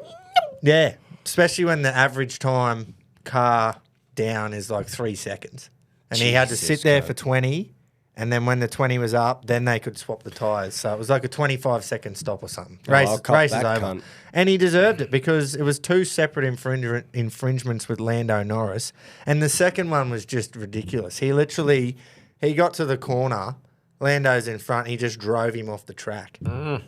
Yeah, especially when the average time car down is like 3 seconds. And he had to Jesus sit there God. for 20, and then when the 20 was up, then they could swap the tyres. So it was like a 25-second stop or something. Race I'll cop is that over. cunt. And he deserved it because it was 2 separate infringements with Lando Norris. And the second one was just ridiculous. He got to the corner, Lando's in front, he just drove him off the track.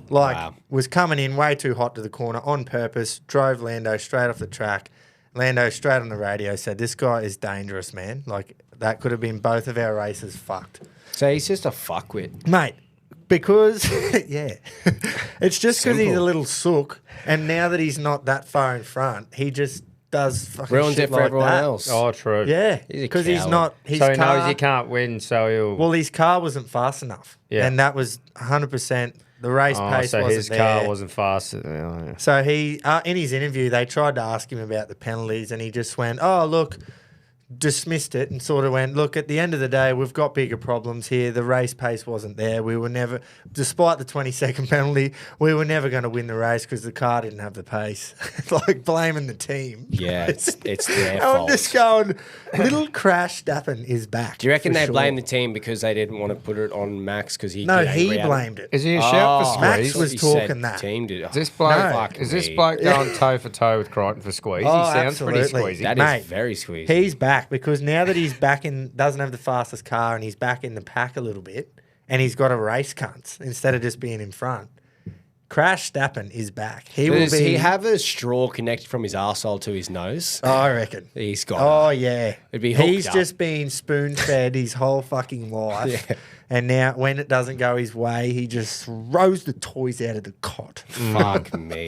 Wow. Was coming in way too hot to the corner on purpose, drove Lando straight off the track. Lando straight on the radio said, this guy is dangerous, man. Like, that could have been both of our races fucked. So he's just a fuckwit. Mate, because, yeah, it's just because he's a Simple. little sook, and now that he's not that far in front, he just does fucking Ruins shit it for like everyone that. else. Oh, true. Yeah, He's a because he's coward. not. His So he car, knows he can't win, so he'll... Well, his car wasn't fast enough, Yeah. and that was 100% The race pace so wasn't his there. car wasn't fast. Yeah. So he, in his interview, they tried to ask him about the penalties, and he just went, "Oh, look," dismissed it and sort of went, "Look, at the end of the day, we've got bigger problems here. The race pace wasn't there. We were never, despite the 20-second penalty, we were never going to win the race because the car didn't have the pace." Like blaming the team. Yeah, it's their I'm fault. just going, little Crash Stappen is back. Do you reckon for they sure. blame the team because they didn't want to put it on Max because he No, get he angry at him? blamed it. Is he a shout for Max squeeze? was He said talking that. Team did. Is this bloke, No. Fuck is this me. bloke going toe for toe with Crichton for squeeze? Oh, He sounds pretty absolutely. squeezy. That Mate, is very squeezy. He's back because now that he's back in, doesn't have the fastest car and he's back in the pack a little bit, and he's got a race cunts instead of just being in front. Crash Stappen is back. Does he have a straw connected from his arsehole to his nose? Oh, I reckon. He's got Oh it. yeah. It'd be hooked He's up. just been spoon fed his whole fucking life. Yeah. And now when it doesn't go his way, he just throws the toys out of the cot. Fuck me.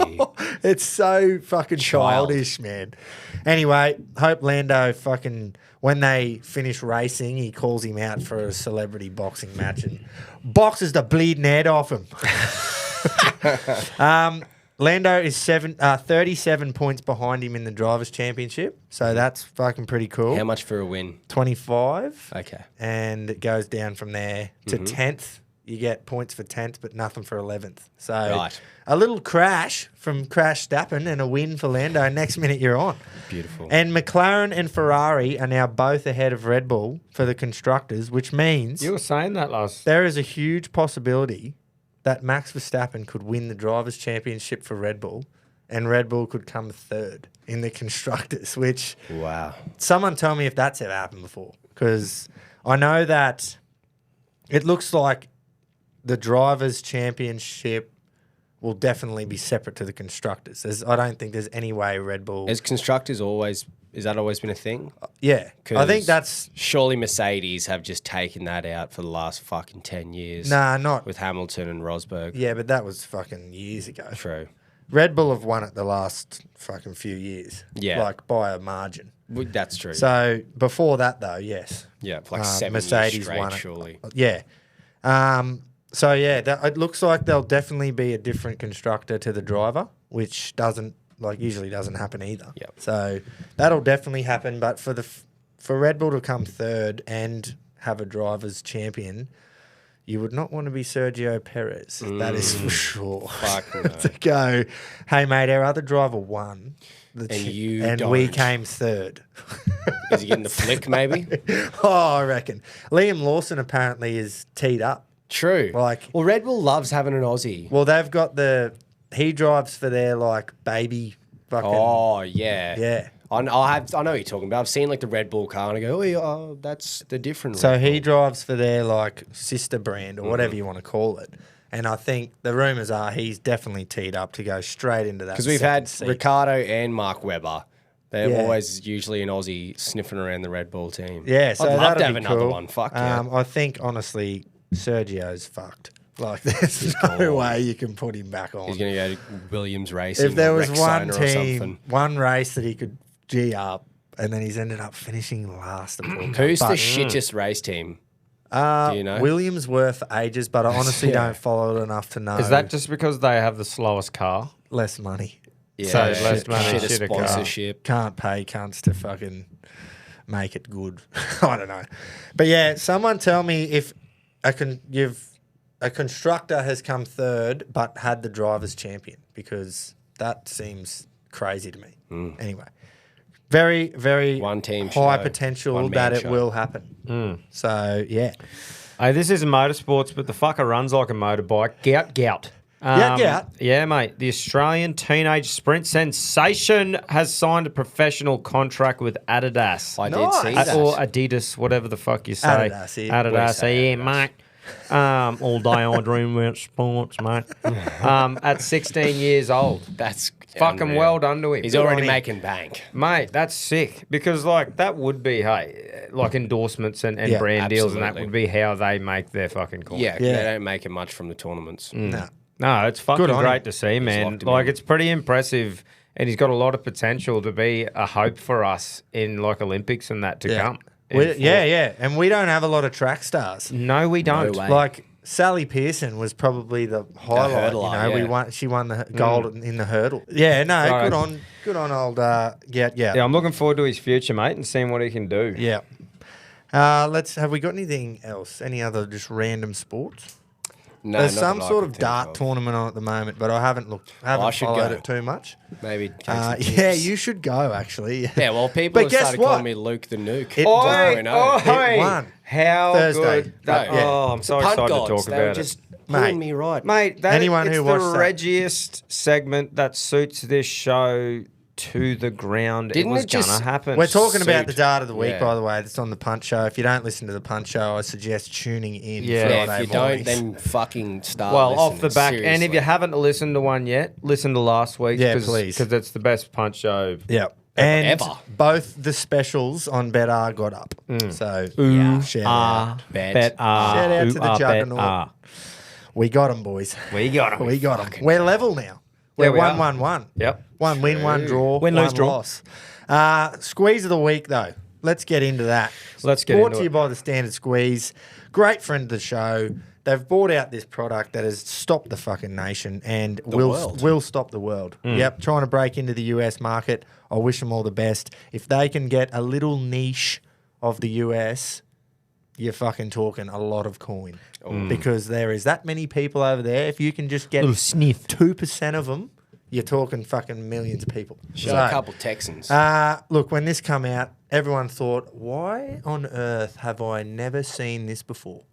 It's so fucking Child. childish, man. Anyway, hope Lando fucking, when they finish racing, he calls him out for a celebrity boxing match and boxes the bleeding head off him. Lando is 37 points behind him in the Drivers' Championship, so that's fucking pretty cool. How much for a win? 25. Okay. And it goes down from there to 10th. You get points for 10th, but nothing for 11th. So Right. a little crash from Crash Stappen and a win for Lando. Next minute you're on. Beautiful. And McLaren and Ferrari are now both ahead of Red Bull for the constructors, which means You were saying that last. there is a huge possibility that Max Verstappen could win the Drivers' Championship for Red Bull and Red Bull could come third in the constructors, which Wow. someone tell me if that's ever happened before, because I know that it looks like the Drivers' Championship will definitely be separate to the constructors. I don't think there's any way Red Bull... Has constructors always, has that always been a thing? Yeah, I think 'Cause that's... Surely Mercedes have just taken that out for the last fucking 10 years. Nah, not... With Hamilton and Rosberg. Yeah, but that was fucking years ago. True. Red Bull have won it the last fucking few years. Yeah. Like by a margin. That's true. So before that though, yes. yeah, for like 7 Mercedes years straight, won it. surely. Yeah. So yeah, it looks like there'll definitely be a different constructor to the driver, which usually doesn't happen either. Yep. So that'll definitely happen. But for Red Bull to come third and have a drivers' champion, you would not want to be Sergio Perez. That is for sure. Fuck no. To go, hey mate, our other driver won. And we don't. came third. Is he getting the flick, maybe? Oh, I reckon. Liam Lawson apparently is teed up. True. Like- well, Red Bull loves having an Aussie. Well, they've got he drives for their like baby fucking. Oh, yeah. Yeah. I know what you're talking about. I've seen like the Red Bull car and I go, oh, yeah, that's the different So Red he Bull. drives for their like sister brand or whatever you want to call it. And I think the rumours are he's definitely teed up to go straight into that. Because we've second had seat. Ricardo and Mark Webber. They're Yeah. always usually an Aussie sniffing around the Red Bull team. Yeah, so I'd love that'd to have be another cool. one. Fuck yeah. I think honestly, Sergio's fucked. Like, there's no way you can put him back on. He's going to go to Williams Racing. If there or was one Rexona or team, something. one race that he could G up, and then he's ended up finishing last. Who's the shittest race team? Do you know? Williams were for ages, but I honestly don't follow it enough to know. Is that just because they have the slowest car? less money? Yeah, So less money, shitter shitter car. sponsorship. Can't pay cunts to fucking make it good. I don't know. But yeah, someone tell me if a constructor has come third but had the driver's champion, because that seems crazy to me. Anyway, very, very One team high show, potential one man that it show. will happen. So yeah. Hey, this isn't motorsports, but the fucker runs like a motorbike. Gout Gout. Gout. Yeah, mate. The Australian teenage sprint sensation has signed a professional contract with Adidas. I did Nice. see that. Or Adidas, whatever the fuck you say. Adidas, yeah. We Adidas, say yeah, Adidas. mate. All day I dream about sports, mate. At 16 years old. That's Fucking unreal. well done to him. He's already on him. making bank. Mate, that's sick. Because, like, that would be, like endorsements and Yeah, brand deals, and that absolutely. would be how they make their fucking coin. Yeah, Yeah. they don't make it much from the tournaments. No. No, it's fucking Good on great him. to see, man. locked him Like, in. it's pretty impressive, and he's got a lot of potential to be a hope for us in, like, Olympics and that to come. Yeah, and we don't have a lot of track stars. No, we don't. way. Like Sally Pearson was probably the highlight. hurdler, yeah. She won the gold in the hurdle. Yeah, no, Right. good on old yeah. Yeah, I'm looking forward to his future, mate, and seeing what he can do. Yeah. Have we got anything else? Any other just random sports? No, There's not some that I sort can of think dart of. tournament on at the moment, but I haven't looked. I should followed go. it too much. Maybe. Take some tips. Yeah, you should go actually. Yeah, well, people But have guess started what? calling me Luke the Nuke. It- Just Oi, so we know. It won. How Thursday. good. That, Yeah. Oh, I'm so Punt excited gods, to talk they about were it. just Mate. pulling me right. Mate, Anyone it's who the watched that- reggiest segment that suits this show to the ground. Didn't it was it just- gonna happen. We're talking about the Suit. dart of the week, Yeah. by the way. That's on the Punch Show. If you don't listen to the Punch Show, I suggest tuning in. Yeah. Friday Yeah, if you mornings. don't, then fucking start. Well, listening, off the back, and if seriously. you haven't listened to one yet, listen to last week's. Yeah, please. Because it's the best punch show. Yeah. And Ever. both the specials on BetR got up. So shout out. Bet. Shout out to the juggernaut. Ah. We got them, boys. We got him. We got them. We're level now. We're Yeah, we are. 1-1-1. Yep. One win, one draw, Win, one lose, draw. loss. Squeeze of the week, though. Let's get into that. Let's get Brought into to you it. by the Standard Squeeze. Great friend of the show. They've brought out this product that has stopped the fucking nation and world. will stop the world. Yep, trying to break into the US market. I wish them all the best. If they can get a little niche of the US, you're fucking talking a lot of coin. Because there is that many people over there. If you can just get Little sniff. 2% of them, you're talking fucking millions of people. Show a couple Texans. Look, when this come out, everyone thought, why on earth have I never seen this before?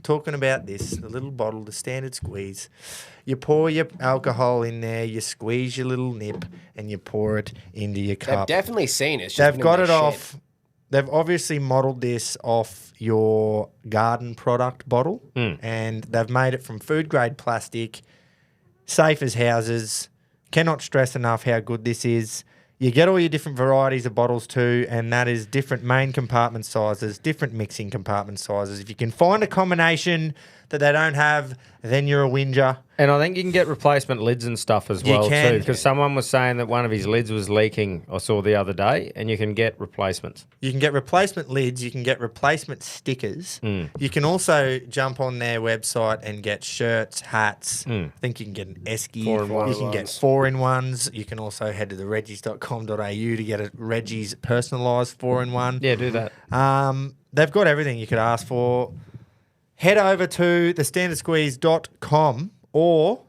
Talking about this, the little bottle, the Standard Squeeze. You pour your alcohol in there, you squeeze your little nip, and you pour it into your They've cup. definitely seen it. It's just They've been in got their it shed. off. They've obviously modelled this off your garden product bottle, and they've made it from food grade plastic, safe as houses. Cannot stress enough how good this is. You get all your different varieties of bottles too, and that is different main compartment sizes, different mixing compartment sizes. If you can find a combination that they don't have, then you're a whinger. And I think you can get replacement lids and stuff as You well can. too. Because someone was saying that one of his lids was leaking. I saw the other day, and you can get replacements. You can get replacement lids. You can get replacement stickers. You can also jump on their website and get shirts, hats. I think you can get an esky. 4-in-1 You can get 4-in-1s. You can also head to the reggies.com.au to get a Reggies personalised 4-in-1. Yeah, do that. They've got everything you could ask for. Head over to thestandardsqueeze.com or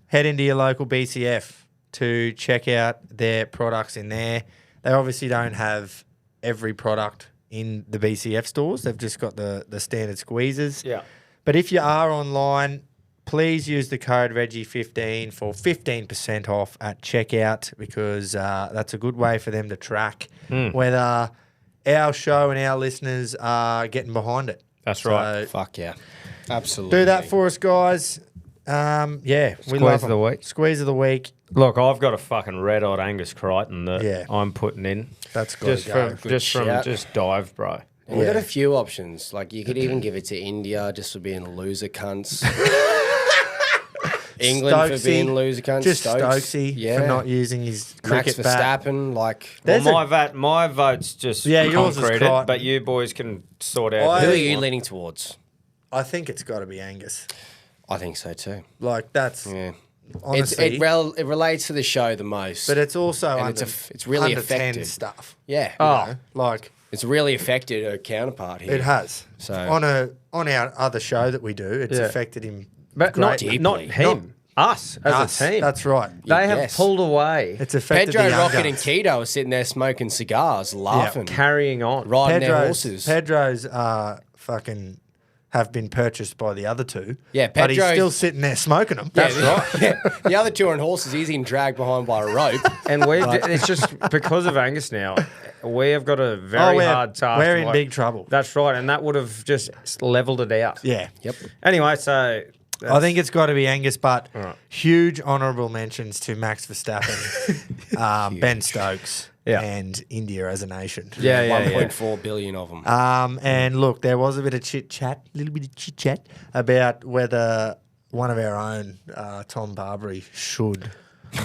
head into your local BCF to check out their products in there. They obviously don't have every product in the BCF stores. They've just got the standard squeezes. Yeah. But if you are online, please use the code Reggie15 for 15% off at checkout because that's a good way for them to track whether our show and our listeners are getting behind it. That's right. So Fuck yeah. Absolutely. do that for us, guys. Yeah, we Squeeze love of the them. week. Squeeze of the week. Look, I've got a fucking red-hot Angus Crichton that Yeah. I'm putting in. That's got Just to go. from just shout. dive, bro. We've got a few options. Like you could even give it to India just for being loser cunts. England for being loser cunts. Just Stokes, Stokesy for not using his Max cricket bat. Verstappen, like There's Well, a- my vote's just Yeah, yours is concreted, Crichton. but you boys can sort out. I- who are this you one. leaning towards? I think it's got to be Angus. I think so too. Like that's Yeah. honestly, It relates to the show the most. but it's also And under, it's really under 10 effective. stuff. yeah. You know? Like It's really affected a counterpart here. it has. So- on our other show that we do, it's Yeah. affected him. But not greatly. not Deeply. him. Us as Us. a team. That's right. They have Yes. pulled away, It's affected Pedro, the young Rocket, and guns. Keto are sitting there smoking cigars, laughing, carrying on. riding their horses. Pedro's fucking have been purchased by the other two. Yeah, but he's Pedro's- still sitting there smoking them. Yeah, yeah. The other two are on horses. He's getting dragged behind by a rope. And it's just because of Angus now. We have got a very hard task. We're in Like, big trouble. That's right, and that would have just leveled it out. Yeah. Yep. Anyway, so I think it's got to be Angus, but right. huge honourable mentions to Max Verstappen, Ben Stokes, Yeah. and India as a nation. yeah, yeah, yeah. 1.4 billion of them. And look, there was a bit of little bit of chit chat about whether one of our own, Tom Barbary, should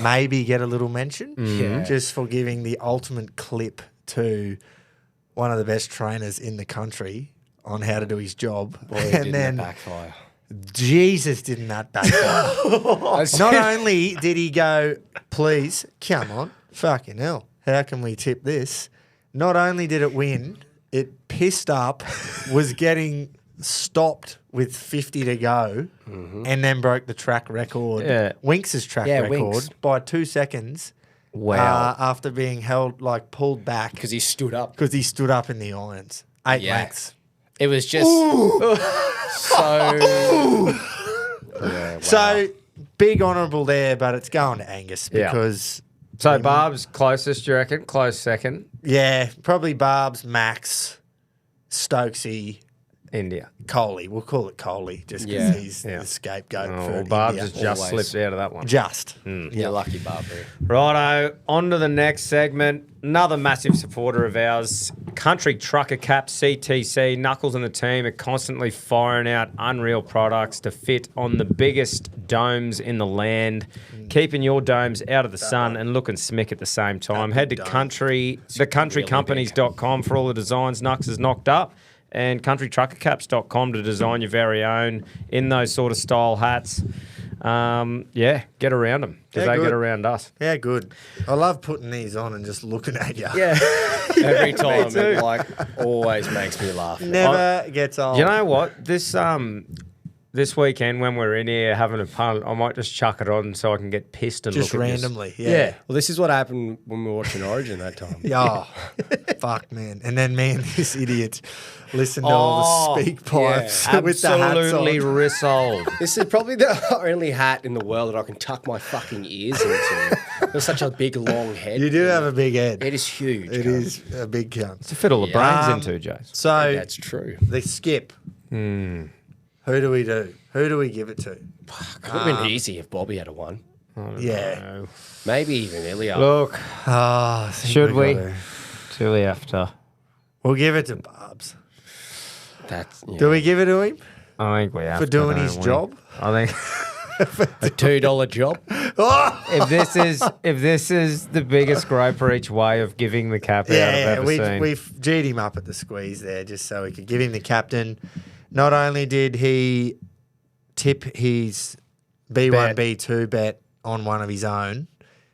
maybe get a little mention just for giving the ultimate clip to one of the best trainers in the country on how to do his job. Boy, didn't it backfire. Jesus, didn't that backfire? Not only did he go, please, come on, fucking hell, how can we tip this? Not only did it win, it pissed up, was getting stopped with 50 to go, and then broke the track record, Winks' track record, Winks. by 2 seconds. Wow. After being held, like pulled back. Because he stood up. Because he stood up in the irons. 8 lengths. It was just so... Yeah, wow. So, big honourable there, but it's going to Angus because... So, Barb's closest, do you reckon? Close second? Yeah, probably Barb's, Max, Stokesy, India. Coley. We'll call it Coley just because he's the scapegoat for Barb's India. has just slipped out of that one. Just. Yeah, lucky Barbary. Righto, on to the next segment. Another massive supporter of ours, Country Trucker Cap, CTC. Knuckles and the team are constantly firing out unreal products to fit on the biggest domes in the land, keeping your domes out of the sun and looking smick at the same time. Head to thecountrycompanies.com for all the designs Nux has knocked up, and countrytruckercaps.com to design your very own in those sort of style hats. Get around them because they get around us. Yeah, good. I love putting these on and just looking at you. Yeah. Every time, it always makes me laugh. Never gets old. You know what? This weekend when we're in here having a punt, I might just chuck it on so I can get pissed and just look randomly. At Yeah. Well, this is what happened when we were watching Origin that time. Oh, fuck, man. And then me and this idiot listen to all the speak pipes with the hats on. Absolutely rissoled. This is probably the only hat in the world that I can tuck my fucking ears into. There's such a big, long head. You do have a big head. It is huge. It is a big cunt. To fit all the brains into, Jace. So That's true. the skip. Who do we do? Who do we give it to? It would have been easy if Bobby had a one. Yeah. Maybe even Ilya. Look, Oh, I think should we? gotta- Do we have to? We'll give it to Barbs. Do we give it to him I think we have for to, doing don't his we? job? I think a $2 job? if this is the biggest groper each way of giving the cap out I've ever seen. We've G'd him up at the squeeze there just so we could give him the captain. Not only did he tip his B1, B2 bet on one of his own,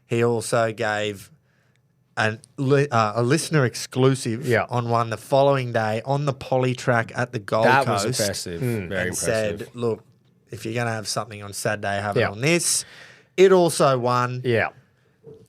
he also gave a listener exclusive on one the following day on the poly track at the Gold Coast. That was impressive. Very impressive. Said, look, if you're going to have something on Saturday, have it on this. It also won. Yeah.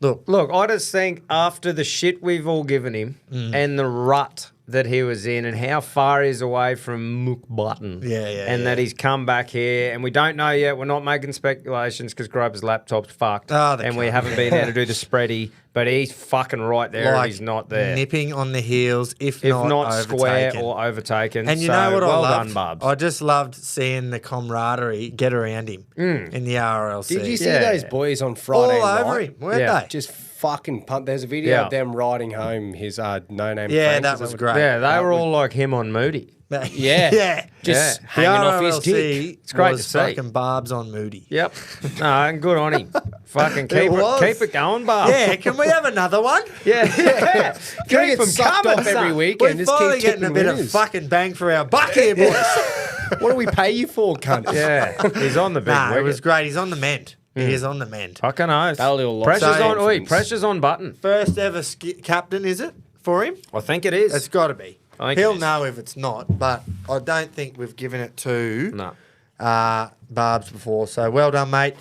Look, I just think after the shit we've all given him and the rut that he was in and how far he's away from Mook Button. And that he's come back here and we don't know yet. We're not making speculations because Groper's laptop's fucked and we haven't been able to do the spready, but he's fucking right there and he's not there. Nipping on the heels, if not overtaken. Square or overtaken. And you know what well I loved? done, Barbs. I just loved seeing the camaraderie get around him in the RRLC. Did you see those boys on Friday all night? over him, weren't they? Just fucking punt. There's a video of them riding home his no-name Yeah, Frank. that was great. Yeah, they were all like him on Moody. Yeah. Just The hanging off his RRLC dick. It's great was to see. fucking Barbs on Moody. Yep. No, and good on him. Fucking keep it going, Barbs. Yeah, can we have another one? Yeah. Can we Keep get them sucked coming, off every son. week We're and just finally keep getting a tipping bit of winners? fucking bang for our buck here, boys. What do we pay you for, cunt? Yeah, he's on the big Nah, it wicket. was great. He's on the mend. He is on the mend. Fucking oath. That'll do a lot. Pressure's So- on. Oi, pressure's on button. First ever captain, is it, for him? I think it is. It's got to be. I think He'll it is. know if it's not, but I don't think we've given it to No. Barbs before. So well done, mate.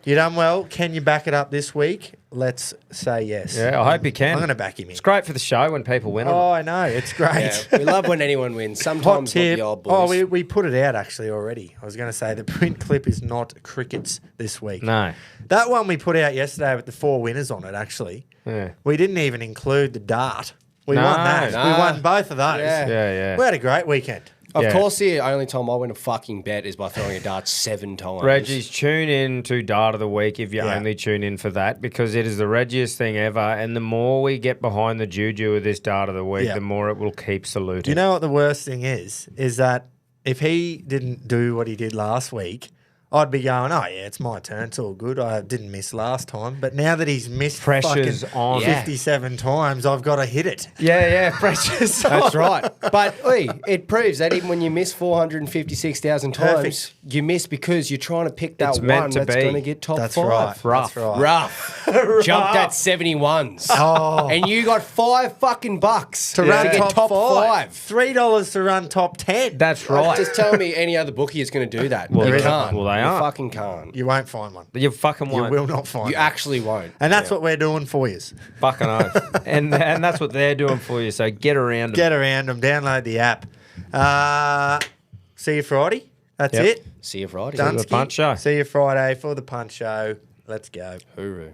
You done well. Can you back it up this week? Let's say yes. Yeah, I hope you can. I'm going to back him in. It's great for the show when people win. Oh, I know. It's great. Yeah, we love when anyone wins. Hot Sometimes not tip. the old boys. Oh, we put it out actually already. I was going to say the print clip is not crickets this week. No. That one we put out yesterday with the 4 winners on it, actually. Yeah. We didn't even include the dart. We No. won that. No. We won both of those. Yeah. Yeah. We had a great weekend. Of course, the only time I win a fucking bet is by throwing a dart 7 times. Reggie's, tune in to Dart of the Week if you Yeah. only tune in for that because it is the Reggiest thing ever. And the more we get behind the juju of this Dart of the Week, Yeah. the more it will keep saluting. You know what the worst thing is that if he didn't do what he did last week, I'd be going, oh, yeah, it's my turn. It's all good. I didn't miss last time. But now that he's missed Pressure's fucking on. 57 times, I've got to hit it. Yeah, pressure's on. That's right. But it proves that even when you miss 456,000 times, Perfect. you miss because you're trying to pick that It's meant one to that's be. going to get top That's 5. right. Rough. That's right. Rough. Jumped at 71s. Oh. And you got $5 fucking bucks To run get top five. 5. $3 to run top 10. That's right. Just tell me any other bookie is going to do that. Well, you there can't. isn't. Well, they you aren't. fucking can't. You won't find one. You fucking You won't. will not find You one. actually won't. And that's what we're doing for you. Fucking oath. and that's what they're doing for you. So get around them. Get around them. Download the app. See you Friday. That's Yep. it. See you Friday. Dunsky. punch show. See you Friday for the punch show. Let's go. Hooroo.